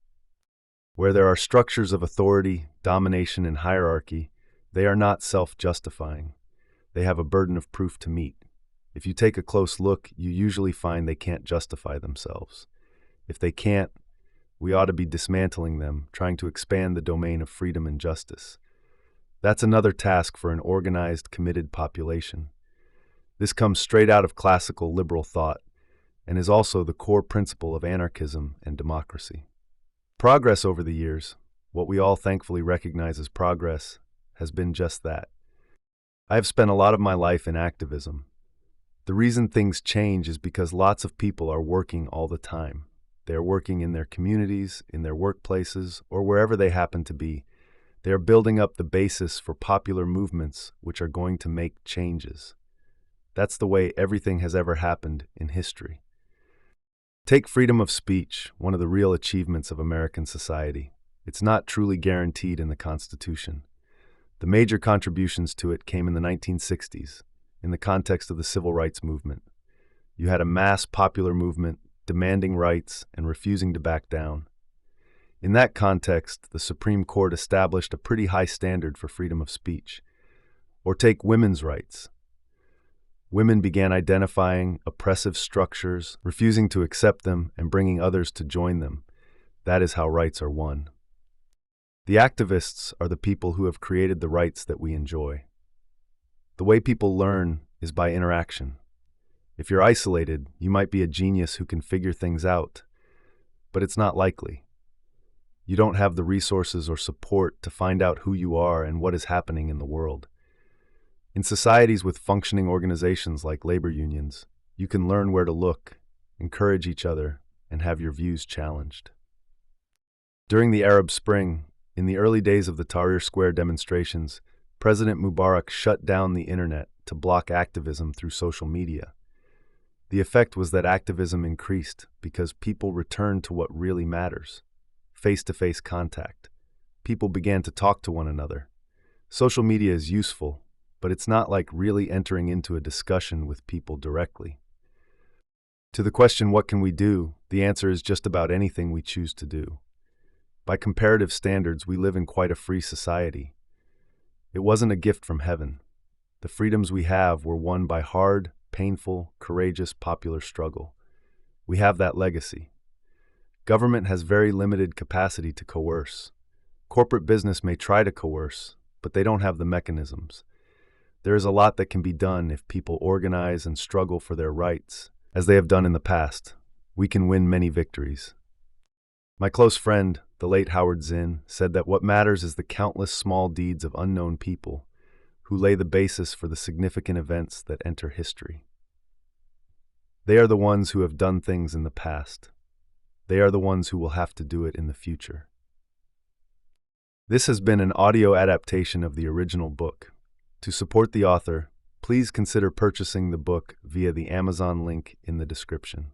Where there are structures of authority, domination, and hierarchy, they are not self-justifying. They have a burden of proof to meet. If you take a close look, you usually find they can't justify themselves. If they can't, we ought to be dismantling them, trying to expand the domain of freedom and justice. That's another task for an organized, committed population. This comes straight out of classical liberal thought and is also the core principle of anarchism and democracy. Progress over the years, what we all thankfully recognize as progress, has been just that. I have spent a lot of my life in activism. The reason things change is because lots of people are working all the time. They are working in their communities, in their workplaces, or wherever they happen to be. They are building up the basis for popular movements which are going to make changes. That's the way everything has ever happened in history. Take freedom of speech, one of the real achievements of American society. It's not truly guaranteed in the Constitution. The major contributions to it came in the 1960s, in the context of the civil rights movement. You had a mass popular movement demanding rights and refusing to back down. In that context, the Supreme Court established a pretty high standard for freedom of speech. Or take women's rights. Women began identifying oppressive structures, refusing to accept them, and bringing others to join them. That is how rights are won. The activists are the people who have created the rights that we enjoy. The way people learn is by interaction. If you're isolated, you might be a genius who can figure things out, but it's not likely. You don't have the resources or support to find out who you are and what is happening in the world. In societies with functioning organizations like labor unions, you can learn where to look, encourage each other, and have your views challenged. During the Arab Spring, in the early days of the Tahrir Square demonstrations, President Mubarak shut down the internet to block activism through social media. The effect was that activism increased because people returned to what really matters: face-to-face contact. People began to talk to one another. Social media is useful, but it's not like really entering into a discussion with people directly. To the question, what can we do? The answer is just about anything we choose to do. By comparative standards, we live in quite a free society. It wasn't a gift from heaven. The freedoms we have were won by hard, painful, courageous popular struggle. We have that legacy. Government has very limited capacity to coerce. Corporate business may try to coerce, but they don't have the mechanisms. There is a lot that can be done if people organize and struggle for their rights. As they have done in the past, we can win many victories. My close friend, the late Howard Zinn, said that what matters is the countless small deeds of unknown people who lay the basis for the significant events that enter history. They are the ones who have done things in the past. They are the ones who will have to do it in the future. This has been an audio adaptation of the original book. To support the author, please consider purchasing the book via the Amazon link in the description.